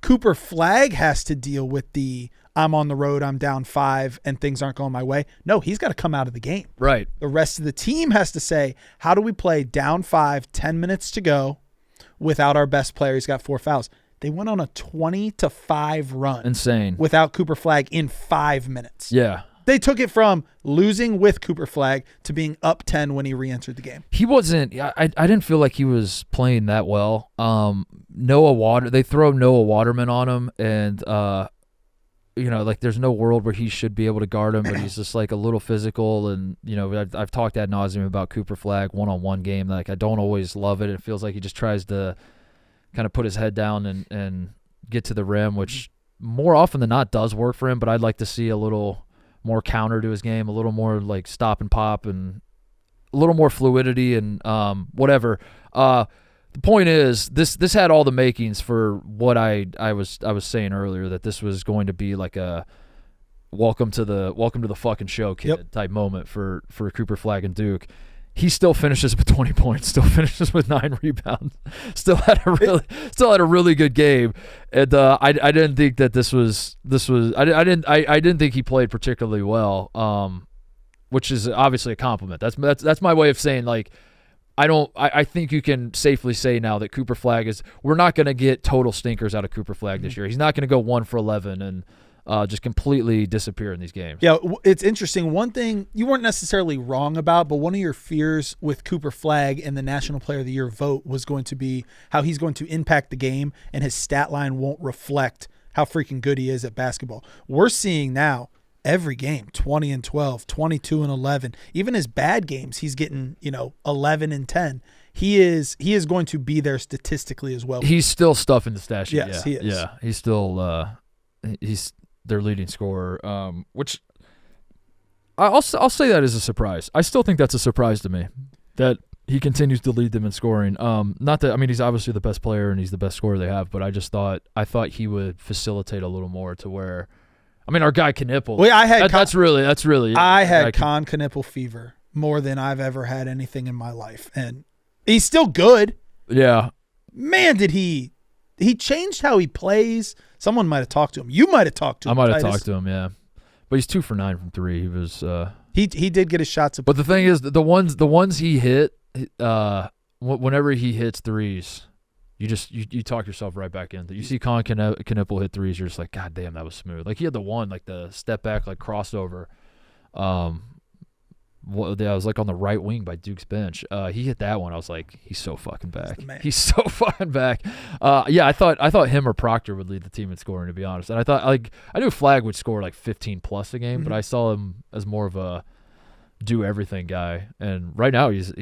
Cooper Flagg has to deal with the I'm on the road, I'm down 5, and things aren't going my way. No, he's got to come out of the game. Right. The rest of the team has to say, how do we play down 5, 10 minutes to go without our best player? He's got 4 fouls. They went on a 20-5 run. Insane. Without Cooper Flagg in 5 minutes. Yeah. They took it from losing with Cooper Flagg to being up 10 when he re-entered the game. He wasn't. I didn't feel like he was playing that well. They throw Noah Waterman on him, and like there's no world where he should be able to guard him, but he's just like a little physical. And I've talked ad nauseum about Cooper Flagg one-on-one game. Like I don't always love it. It feels like he just tries to kind of put his head down and get to the rim, which more often than not does work for him. But I'd like to see a little more counter to his game, a little more like stop and pop, and a little more fluidity and whatever. The point is, this had all the makings for what I was saying earlier, that this was going to be like a welcome to the fucking show, kid type moment for Cooper Flagg and Duke. He still finishes with 20 points, still finishes with 9 rebounds, still had a really good game, and I didn't think that this was I didn't think he played particularly well, which is obviously a compliment. That's my way of saying like I think you can safely say now that Cooper Flagg we're not going to get total stinkers out of Cooper Flagg this year. He's not going to go 1 for 11 and just completely disappear in these games. Yeah, it's interesting. One thing you weren't necessarily wrong about, but one of your fears with Cooper Flagg and the National Player of the Year vote was going to be how he's going to impact the game and his stat line won't reflect how freaking good he is at basketball. We're seeing now every game, 20 and 12, 22 and 11. Even his bad games, he's getting 11 and 10. He is going to be there statistically as well. He's still stuffing the stat sheet. Yes, he is. Yeah, he's still he's their leading scorer, which I'll say that is a surprise. I still think that's a surprise to me that he continues to lead them in scoring. Not that, I mean, he's obviously the best player and he's the best scorer they have, but I thought he would facilitate a little more to where, I mean, our guy Knipple. Well, That's really. I had Con Knipple fever more than I've ever had anything in my life, and he's still good. Yeah. Man, did he changed how he plays. Someone might have talked to him. You might have talked to him. I might have Titus. talked to him, yeah. But he's 2 for 9 from 3. He was. He did get his shots. But the thing is, the ones he hit, whenever he hits threes, you talk yourself right back in. You see Con Knipple hit threes, you're just like, God damn, that was smooth. Like he had the one, like the step back, like crossover. I was like on the right wing by Duke's bench. He hit that one. I was like, he's so fucking back. He's so fucking back. Yeah, I thought him or Proctor would lead the team in scoring, to be honest. And I thought, like, I knew Flagg would score like 15 plus a game, but I saw him as more of a do everything guy. And right now he's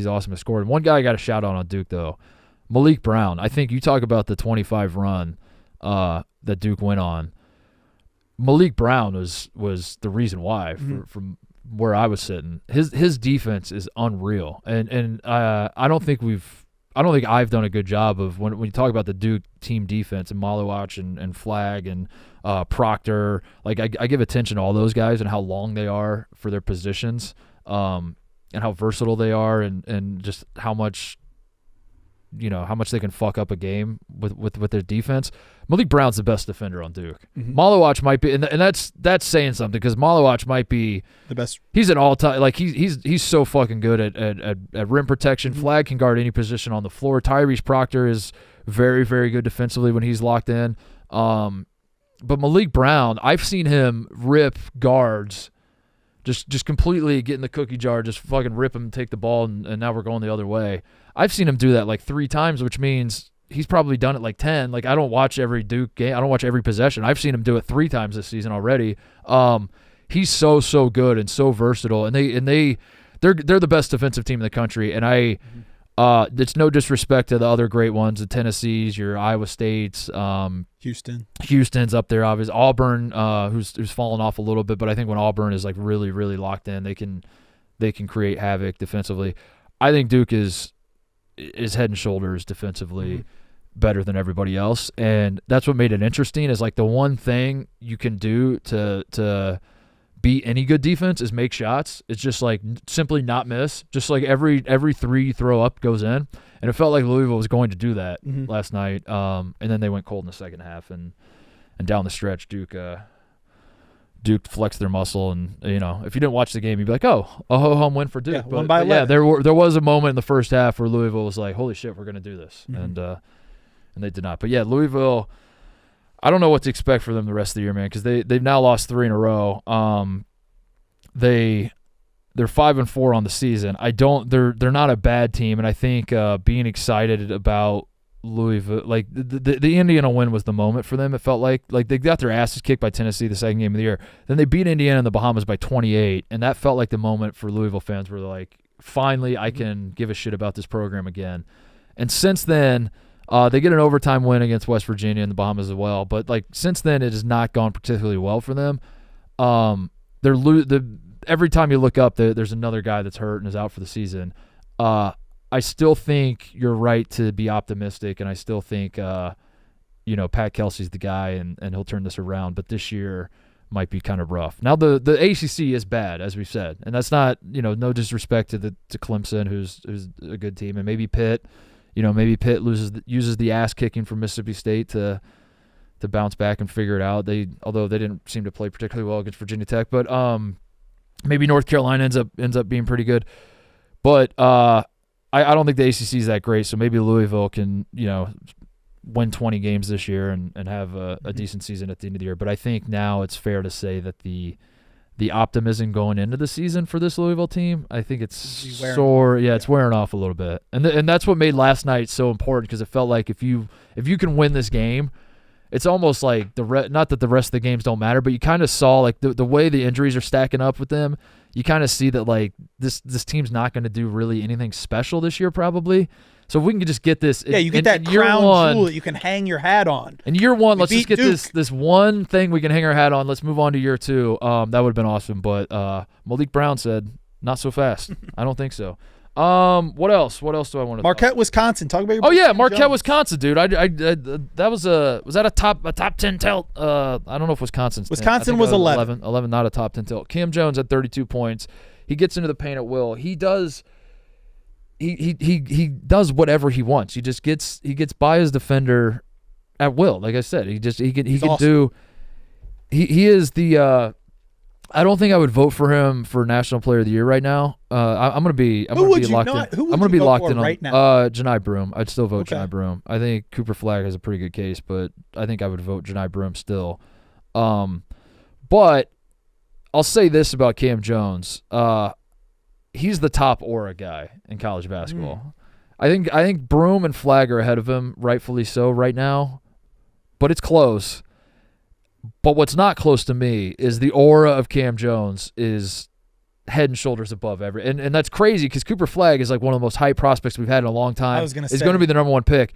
awesome at scoring. One guy I got a shout out on Duke though, Malik Brown. I think you talk about the 25 run that Duke went on. Malik Brown was the reason why from where I was sitting. His defense is unreal, and I don't think I've done a good job of when you talk about the Duke team defense and Malowach and Flagg and Proctor. Like I give attention to all those guys and how long they are for their positions, and how versatile they are, and just how much they can fuck up a game with their defense. Malik Brown's the best defender on Duke. Malowach might be, and that's saying something, because Malowach might be the best. He's an all-time, like he's so fucking good at rim protection. Flagg can guard any position on the floor. Tyrese Proctor is very, very good defensively when he's locked in. But Malik Brown, I've seen him rip guards, just completely get in the cookie jar, just fucking rip him and take the ball, and now we're going the other way. I've seen him do that like 3 times, which means he's probably done it like 10. Like, I don't watch every Duke game. I don't watch every possession. I've seen him do it 3 times this season already. He's so good and so versatile, and they're the best defensive team in the country. And it's no disrespect to the other great ones, the Tennessees, your Iowa States, Houston's up there, obviously. Auburn, who's fallen off a little bit, but I think when Auburn is like really, really locked in, they can create havoc defensively. I think Duke is head and shoulders defensively better than everybody else, and that's what made it interesting. Is like the one thing you can do to beat any good defense is make shots. It's just like simply not miss. Just like every 3 you throw up goes in, and it felt like Louisville was going to do that last night. And then they went cold in the second half, and down the stretch, Duke flexed their muscle, and if you didn't watch the game, you'd be like, oh, a home win for Duke. Yeah, won by 11. Yeah, there was a moment in the first half where Louisville was like, holy shit, we're going to do this, and they did not. But yeah, Louisville, I don't know what to expect for them the rest of the year, man, because they've now lost 3 in a row. They're 5-4 on the season. They're not a bad team, and I think being excited about Louisville, like the Indiana win was the moment for them. It felt like they got their asses kicked by Tennessee the second game of the year. Then they beat Indiana in the Bahamas by 28, and that felt like the moment for Louisville fans where they're like, finally I can give a shit about this program again. And since then, they get an overtime win against West Virginia in the Bahamas as well. But like since then, it has not gone particularly well for them. Every time you look up, there's another guy that's hurt and is out for the season. I still think you're right to be optimistic, and I still think, Pat Kelsey's the guy, and he'll turn this around. But this year might be kind of rough. Now the ACC is bad, as we've said, and that's not no disrespect to Clemson, who's a good team, and maybe Pitt, Pitt uses the ass kicking from Mississippi State to bounce back and figure it out. Although they didn't seem to play particularly well against Virginia Tech, but maybe North Carolina ends up being pretty good, but I don't think the ACC is that great, so maybe Louisville can, win 20 games this year and have a decent season at the end of the year. But I think now it's fair to say that the optimism going into the season for this Louisville team, I think it's wearing off a little bit. And that's what made last night so important, because it felt like if you can win this game, it's almost like not that the rest of the games don't matter, but you kind of saw like the way the injuries are stacking up with them. You kind of see that like this team's not going to do really anything special this year probably. So if we can just get this, you get that crown jewel that you can hang your hat on. In year 1, let's just get this one thing we can hang our hat on. Let's move on to year 2. That would have been awesome. But Malik Brown said, not so fast. I don't think so. What else? What else do I want to? Marquette, Wisconsin. Talk about your. Oh yeah, Cam Marquette, Jones. Wisconsin, dude. Was that a top 10 tilt? I don't know if Wisconsin's 10. Wisconsin I think was it 11. 11, not a top 10 tilt. Cam Jones at 32 points. He gets into the paint at will. He does. He does whatever he wants. He gets by his defender at will. Like I said, he can awesome. do. He is the. I don't think I would vote for him for National Player of the Year right now. I'm gonna be locked in. I'm gonna be locked in right on now? Janai Broom. I'd still vote Okay. Janai Broom. I think Cooper Flagg has a pretty good case, but I think I would vote Janai Broom still. But I'll say this about Cam Jones. He's the top aura guy in college basketball. I think Broom and Flagg are ahead of him, rightfully so right now. But it's close. But what's not close to me is the aura of Cam Jones is head and shoulders above every. And that's crazy because Cooper Flagg is like one of the most hype prospects we've had in a long time. I was going to say. He's going to be the number one pick.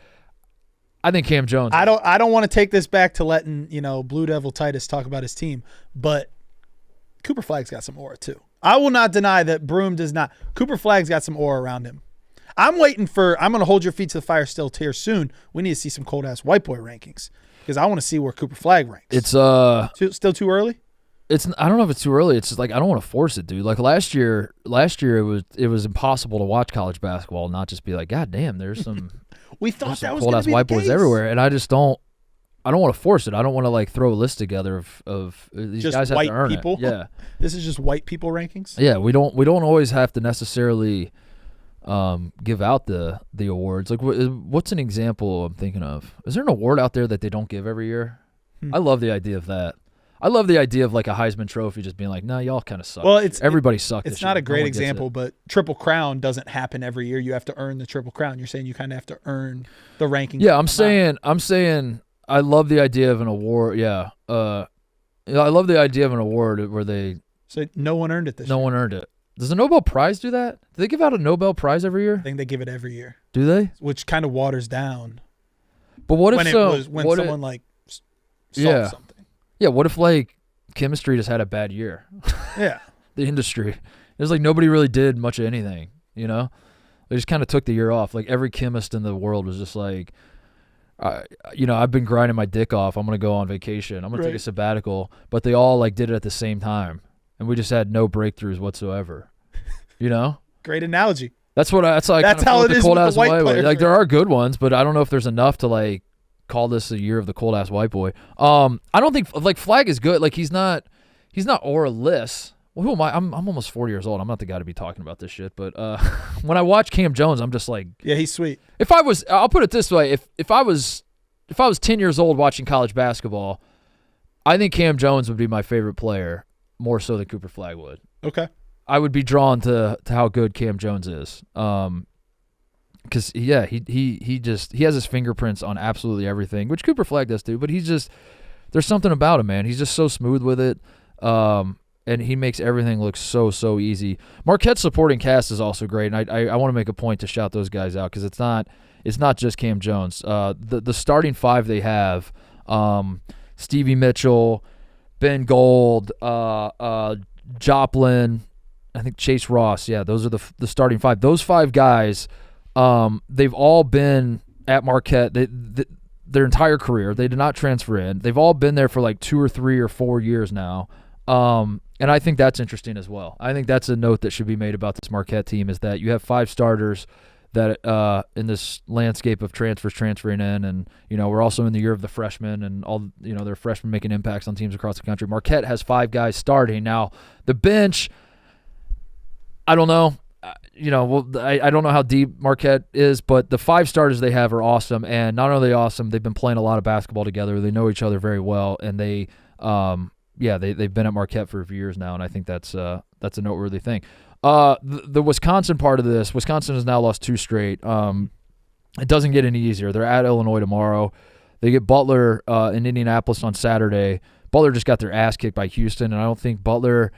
I think Cam Jones. I don't want to take this back to letting, Blue Devil Titus talk about his team, but Cooper Flagg's got some aura too. I will not deny that Broom does not. Cooper Flagg's got some aura around him. I'm going to hold your feet to the fire still here soon. We need to see some cold-ass white boy rankings because I want to see where Cooper Flagg ranks. It's still too early? I don't know if it's too early. It's just like I don't want to force it, dude. Like last year it was impossible to watch college basketball and not just be like, God damn, there's some We thought that was cold going ass to be white the boys case. everywhere, and I don't want to force it. I don't want to like throw a list together of these Just guys have white to earn people? it. Yeah, This is just white people rankings? yeah. We don't always have to necessarily give out the awards. Like what's an example I'm thinking of? Is there an award out there that they don't give every year? I love the idea of that. I love the idea of like a Heisman Trophy just being like, no, y'all kind of suck. Well, everybody sucked. It's this not year. a No great one gets example, it. but Triple Crown doesn't happen every year. You have to earn the Triple Crown. You're saying you kind of have to earn the ranking. Yeah, I'm saying I love the idea of an award. Yeah. I love the idea of an award where So no one earned it this year. no one earned it. Does the Nobel Prize do that? Do they give out a Nobel Prize every year? I think they give it every year, Do they? which kind of waters down But what if when someone like solved Yeah. something. Yeah, what if like chemistry just had a bad year? Yeah. The industry. There's like nobody really did much of anything, you know? They just kind of took the year off. Like every chemist in the world was just like, I've been grinding my dick off. I'm going to go on vacation. I'm going to take a sabbatical. But they all like did it at the same time. And we just had no breakthroughs whatsoever. You know? Great analogy. That's how That's kind of how feel it with is the cold with the ass white white boy. players, Like right? there are good ones, but I don't know if there's enough to like call this a year of the cold ass white boy. I don't think like Flagg is good. Like he's not aura-less. Well, who am I? I'm almost 40 years old. I'm not the guy to be talking about this shit. But when I watch Cam Jones, I'm just like, Yeah, he's sweet. I'll put it this way: if I was 10 years old watching college basketball, I think Cam Jones would be my favorite player more so than Cooper Flagg would. Okay. I would be drawn to how good Cam Jones is. Because he has his fingerprints on absolutely everything, which Cooper Flagg does too. But there's something about him, man. He's just so smooth with it, and he makes everything look so easy. Marquette's supporting cast is also great, and I want to make a point to shout those guys out because it's not just Cam Jones. The starting five they have, Stevie Mitchell, Ben Gold, Joplin, I think Chase Ross. Yeah, those are the starting five. Those five guys. They've all been at Marquette their entire career. They did not transfer in. They've all been there for like 2 or 3 or 4 years now. And I think that's interesting as well. I think that's a note that should be made about this Marquette team is that you have 5 starters that in this landscape of transferring in, and we're also in the year of the freshmen and all they're freshmen making impacts on teams across the country. Marquette has 5 guys starting. Now the bench, I don't know. I don't know how deep Marquette is, but the 5 starters they have are awesome. And not only awesome, they've been playing a lot of basketball together. They know each other very well, and they've been at Marquette for a few years now, and I think that's a noteworthy thing. The Wisconsin part of this, Wisconsin has now lost 2 straight. It doesn't get any easier. They're at Illinois tomorrow. They get Butler in Indianapolis on Saturday. Butler just got their ass kicked by Houston, and I don't think Butler's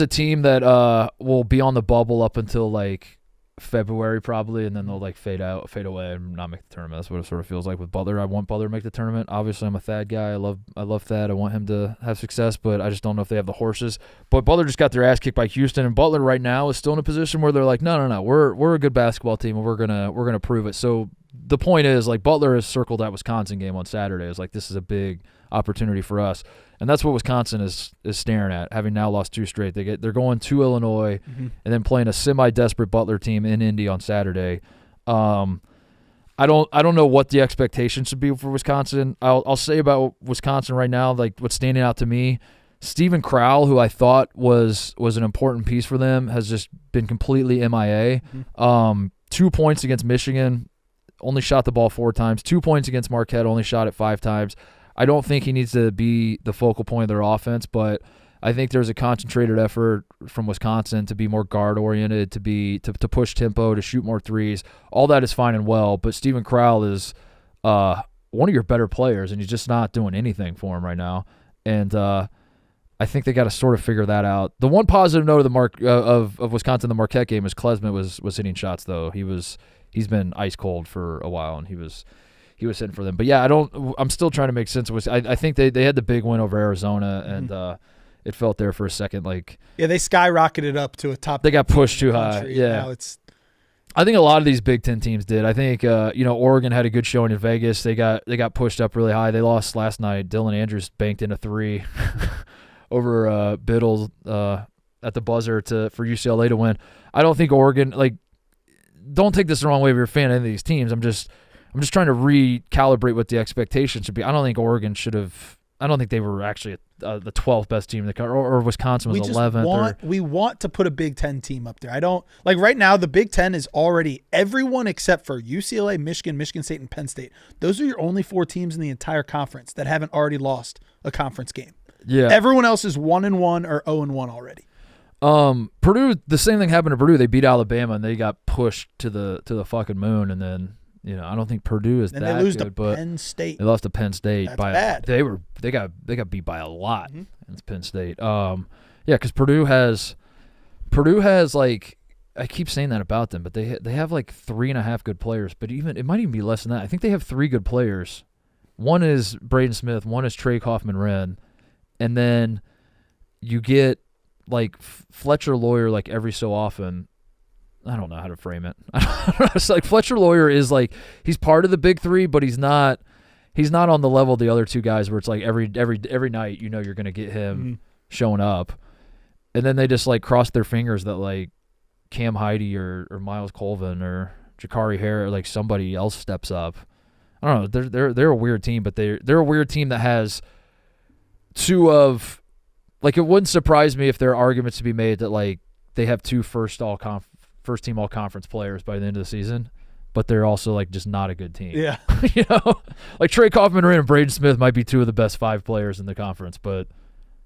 a team that will be on the bubble up until like February probably, and then they'll like fade away, and not make the tournament. That's what it sort of feels like with Butler. I want Butler to make the tournament. Obviously, I'm a Thad guy. I love Thad. I want him to have success, but I just don't know if they have the horses. But Butler just got their ass kicked by Houston, and Butler right now is still in a position where they're like, no, we're a good basketball team, and we're gonna prove it. So the point is, like, Butler has circled that Wisconsin game on Saturday. It's like, this is a big opportunity for us. And that's what Wisconsin is staring at, having now lost 2 straight. They're going to Illinois and then playing a semi-desperate Butler team in Indy on Saturday. I don't know what the expectation should be for Wisconsin. I'll say about Wisconsin right now, like what's standing out to me, Stephen Crowell, who I thought was an important piece for them, has just been completely MIA. 2 points against Michigan, only shot the ball 4 times. 2 points against Marquette, only shot it 5 times. I don't think he needs to be the focal point of their offense, but I think there's a concentrated effort from Wisconsin to be more guard-oriented, to push tempo, to shoot more threes. All that is fine and well, but Stephen Crowell is one of your better players, and he's just not doing anything for him right now. And I think they got to sort of figure that out. The one positive note of Wisconsin, the Marquette game, is Klesmit was hitting shots, though. He's been ice cold for a while, and he was hitting for them. But yeah, I'm still trying to make sense of I think they had the big win over Arizona, and it felt there for a second like they skyrocketed up to a top. They got pushed too high. Yeah, now I think a lot of these Big Ten teams did. I think Oregon had a good showing in Vegas. They got pushed up really high. They lost last night. Dylan Andrews banked in a 3 over Biddle at the buzzer for UCLA to win. I don't think Oregon, like, don't take this the wrong way if you're a fan of any of these teams. I'm just trying to recalibrate what the expectation should be. I don't think Oregon should have. I don't think they were actually the 12th best team in the country, or Wisconsin was 11th. We want to put a Big Ten team up there. I don't like right now. The Big Ten is already everyone except for UCLA, Michigan, Michigan State, and Penn State. Those are your only 4 teams in the entire conference that haven't already lost a conference game. Yeah, everyone else is 1-1 or 0-1 already. Purdue, the same thing happened to Purdue. They beat Alabama and they got pushed to the fucking moon, and then. I don't think Purdue is that good. They lose to Penn State. They lost to Penn State. That's bad. They got beat by a lot. It's Penn State. Because Purdue has like, I keep saying that about them, but they have like 3.5 good players. But it might even be less than that. I think they have 3 good players. One is Braden Smith. One is Trey Kaufman-Renn, and then you get like Fletcher Lawyer like every so often. I don't know how to frame it. It's like Fletcher Lawyer is like, he's part of the big 3, but he's not on the level of the other 2 guys where it's like every night you're going to get him showing up. And then they just like cross their fingers that like Cam Heide or Miles Colvin or Jakari Hare, like somebody else steps up. I don't know. They're a weird team, but they're a weird team that has 2 of, like, it wouldn't surprise me if there are arguments to be made that like they have 2 first team all conference players by the end of the season, but they're also like just not a good team. Yeah. Like Trey Kaufman-Renn and Braden Smith might be 2 of the best 5 players in the conference, but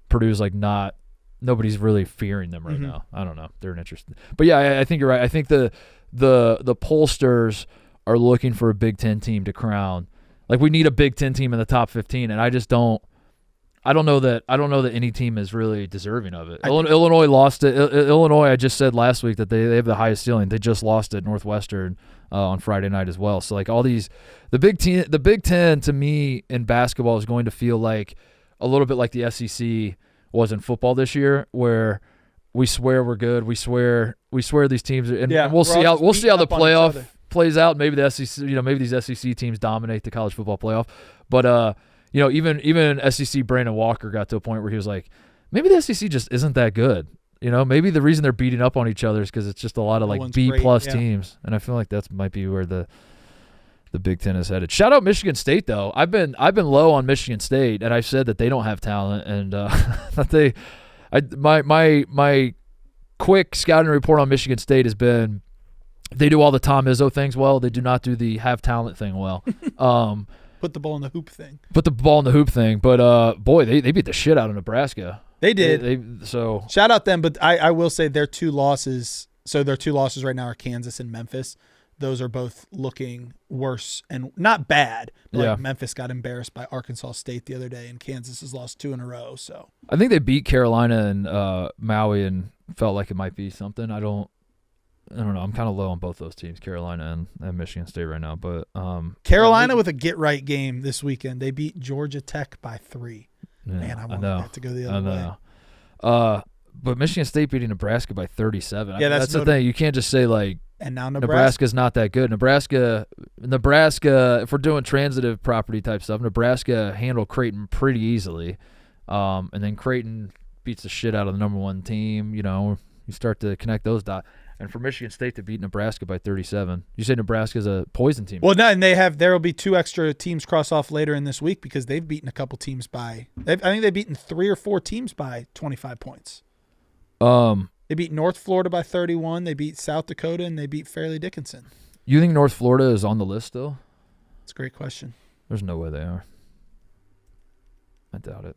Purdue's like nobody's really fearing them right now. I don't know. They're an interesting. But yeah, I think you're right. I think the pollsters are looking for a Big Ten team to crown. Like, we need a Big Ten team in the top 15, and I don't know that any team is really deserving of it. Illinois lost it. Illinois, I just said last week that they have the highest ceiling. They just lost at Northwestern on Friday night as well. So like all these, the Big Ten to me in basketball is going to feel like a little bit like the SEC was in football this year, where we swear we're good. We swear these teams, and we'll see how the playoff plays out. Maybe the SEC, maybe these SEC teams dominate the college football playoff, but even SEC Brandon Walker got to a point where he was like, maybe the SEC just isn't that good. Maybe the reason they're beating up on each other is because it's just a lot of like B+ teams, and I feel like that might be where the Big Ten is headed. Shout out Michigan State though. I've been low on Michigan State, and I've said that they don't have talent, and that my quick scouting report on Michigan State has been they do all the Tom Izzo things well. They do not do the have talent thing well. Put the ball in the hoop thing. But boy, they beat the shit out of Nebraska. They did. So shout out them, but I will say their 2 losses. So their 2 losses right now are Kansas and Memphis. Those are both looking worse and not bad. But like Memphis got embarrassed by Arkansas State the other day, and Kansas has lost 2 in a row. So I think they beat Carolina and Maui and felt like it might be something. I don't I don't know. I'm kind of low on both those teams, Carolina and Michigan State right now. But Carolina with a get-right game this weekend. They beat Georgia Tech by 3. Yeah, Man, I wanted that to go the other way. But Michigan State beating Nebraska by 37. Yeah, that's the thing. You can't just say, like, and now Nebraska's not that good. Nebraska, if we're doing transitive property type stuff, Nebraska handled Creighton pretty easily. And then Creighton beats the shit out of the number 1 team. You know, you start to connect those dots. And for Michigan State to beat Nebraska by 37, you say Nebraska's a poison team. Well, no, and there will be 2 extra teams cross off later in this week because they've beaten a couple teams I think they've beaten 3 or 4 teams by 25 points. They beat North Florida by 31. They beat South Dakota, and they beat Fairleigh Dickinson. You think North Florida is on the list still? That's a great question. There's no way they are. I doubt it.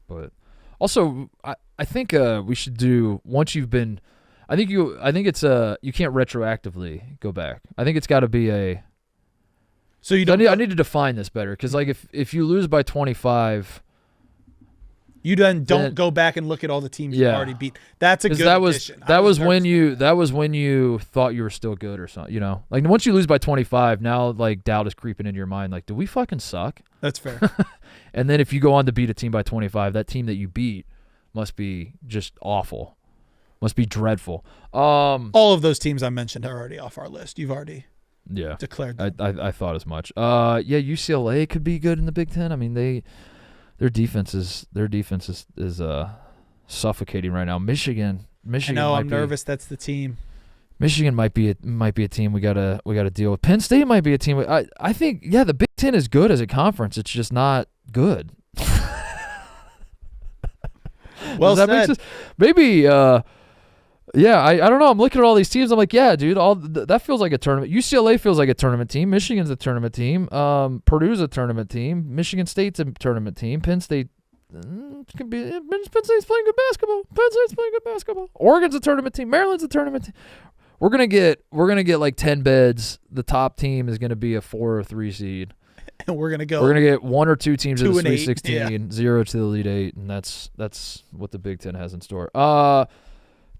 But also, I think we should do once you've been. I think it's you can't retroactively go back. I think it's got to be a. So you don't. I need to define this better because like if you lose by 25. You then don't go back and look at all the teams you already beat. That's a good addition. That was when you thought you were still good or something. You know, like once you lose by 25, now like doubt is creeping into your mind. Like, do we fucking suck? That's fair. And then if you go on to beat a team by 25, that team that you beat must be just awful, must be dreadful. All of those teams I mentioned are already off our list. You've already declared them. I thought as much. UCLA could be good in the Big Ten. I mean Their defense is suffocating right now. Michigan. I know. I'm nervous. That's the team. Michigan might be a team we gotta deal with. Penn State might be a team. I think the Big Ten is good as a conference. It's just not good. Well said. Make sense? Maybe. I don't know. I'm looking at all these teams. I'm like, yeah, dude. That feels like a tournament. UCLA feels like a tournament team. Michigan's a tournament team. Purdue's a tournament team. Michigan State's a tournament team. Penn State can be. Penn State's playing good basketball. Oregon's a tournament team. Maryland's a tournament team. We're gonna get like 10 beds. The top team is gonna be a 4 or 3 seed. And we're gonna get 1 or 2 teams in the Sweet 16, 0 to the Elite 8, and that's what the Big Ten has in store.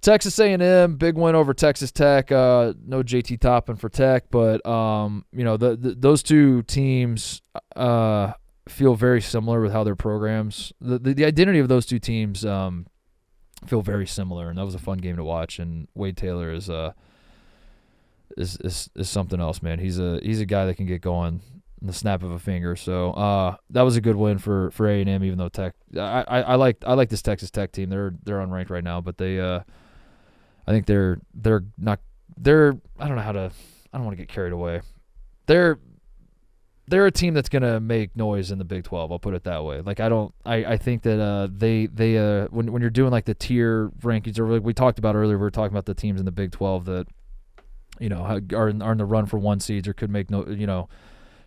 Texas A&M, big win over Texas Tech. No JT Toppin for Tech, but those 2 teams feel very similar with how their programs. The identity of those 2 teams feel very similar, and that was a fun game to watch. And Wade Taylor is something else, man. He's a guy that can get going in the snap of a finger. So that was a good win for A&M, even though Tech. I like this Texas Tech team. They're unranked right now, but they. I think they're not. I don't want to get carried away. They're a team that's gonna make noise in the Big 12. I'll put it that way. Like I think that they when you're doing like the tier rankings, or like we talked about earlier, we were talking about the teams in the Big 12 that are in the run for 1 seeds or could make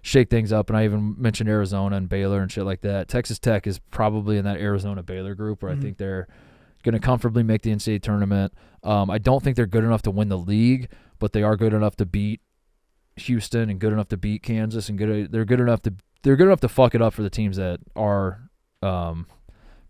shake things up. And I even mentioned Arizona and Baylor and shit like that. Texas Tech is probably in that Arizona Baylor group where I think they're going to comfortably make the NCAA tournament. I don't think they're good enough to win the league, but they are good enough to beat Houston and good enough to beat Kansas, and they're good enough to fuck it up for the teams that are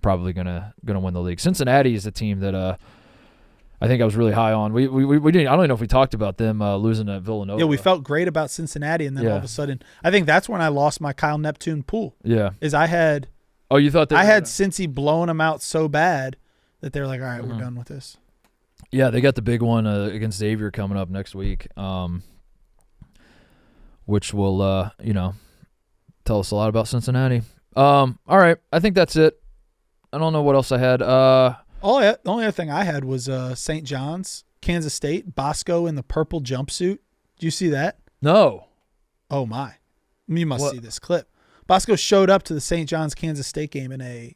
probably gonna win the league. Cincinnati is a team that I think I was really high on. We didn't. I don't even know if we talked about them losing at Villanova. Yeah, we felt great about Cincinnati, and then all of a sudden, I think that's when I lost my Kyle Neptune pool. Yeah, I had Cincy blowing them out so bad that they're like, all right, we're done with this. Yeah, they got the big one against Xavier coming up next week, which will tell us a lot about Cincinnati. All right, I think that's it. I don't know what else I had. The only other thing I had was St. John's, Kansas State, Bosco in the purple jumpsuit. Did you see that? No. Oh my! You must see this clip. Bosco showed up to the St. John's Kansas State game in a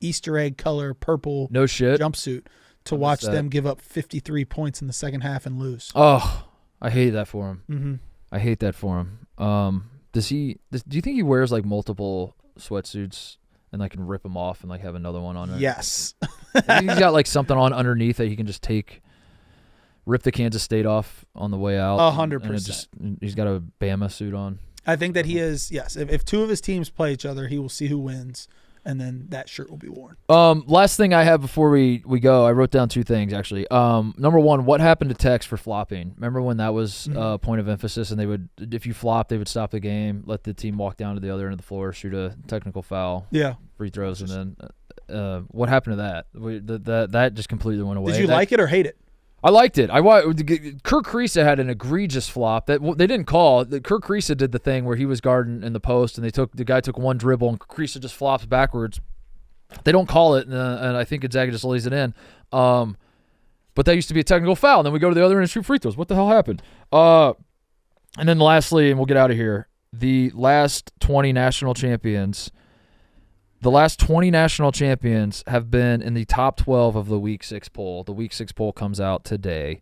Easter egg color purple jumpsuit to watch them give up 53 points in the second half and lose. Oh, I hate that for him. Mm-hmm. I hate that for him. Do you think he wears like multiple sweatsuits and like can rip them off and like have another one on it? Yes. He's got like something on underneath that he can just rip the Kansas State off on the way out. 100%. He's got a Bama suit on. I think that he is, yes. If 2 of his teams play each other, he will see who wins. and then that shirt will be worn. Last thing I have before we go, I wrote down 2 things actually. Number 1, what happened to Tex for flopping? Remember when that was a point of emphasis, and they would, if you flopped, they would stop the game, let the team walk down to the other end of the floor, shoot a technical foul, free throws, and then what happened to that? That just completely went away. Did you like it or hate it? I liked it. Kirk Kriisa had an egregious flop that they didn't call. Kirk Kriisa did the thing where he was guarding in the post, and the guy took one dribble, and Kriisa just flops backwards. They don't call it, and I think Gonzaga just lays it in. But that used to be a technical foul. And then we go to the other end and shoot free throws. What the hell happened? And then lastly, and we'll get out of here, the last 20 national champions. The last 20 national champions have been in the top 12 of the Week 6 poll. The Week 6 poll comes out today.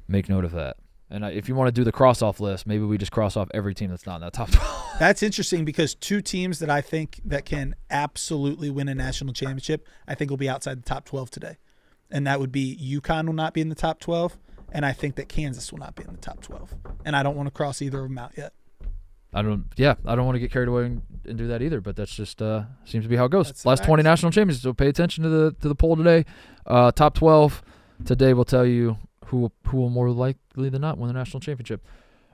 Make note of that. And if you want to do the cross-off list, maybe we just cross off every team that's not in that top 12. That's interesting because 2 teams that I think that can absolutely win a national championship, I think will be outside the top 12 today. And that would be UConn will not be in the top 12, and I think that Kansas will not be in the top 12. And I don't want to cross either of them out yet. I don't want to get carried away and do that either, but that's just seems to be how it goes. Last 20 national champions, so pay attention to the poll today. Top 12 today will tell you who will more likely than not win the national championship.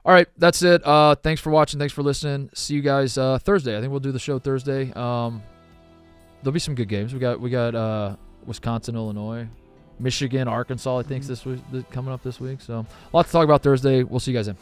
All right, that's it. Thanks for watching. Thanks for listening. See you guys Thursday. I think we'll do the show Thursday. There'll be some good games. We got Wisconsin, Illinois, Michigan, Arkansas. I think this week coming up this week. So a lot to talk about Thursday. We'll see you guys then.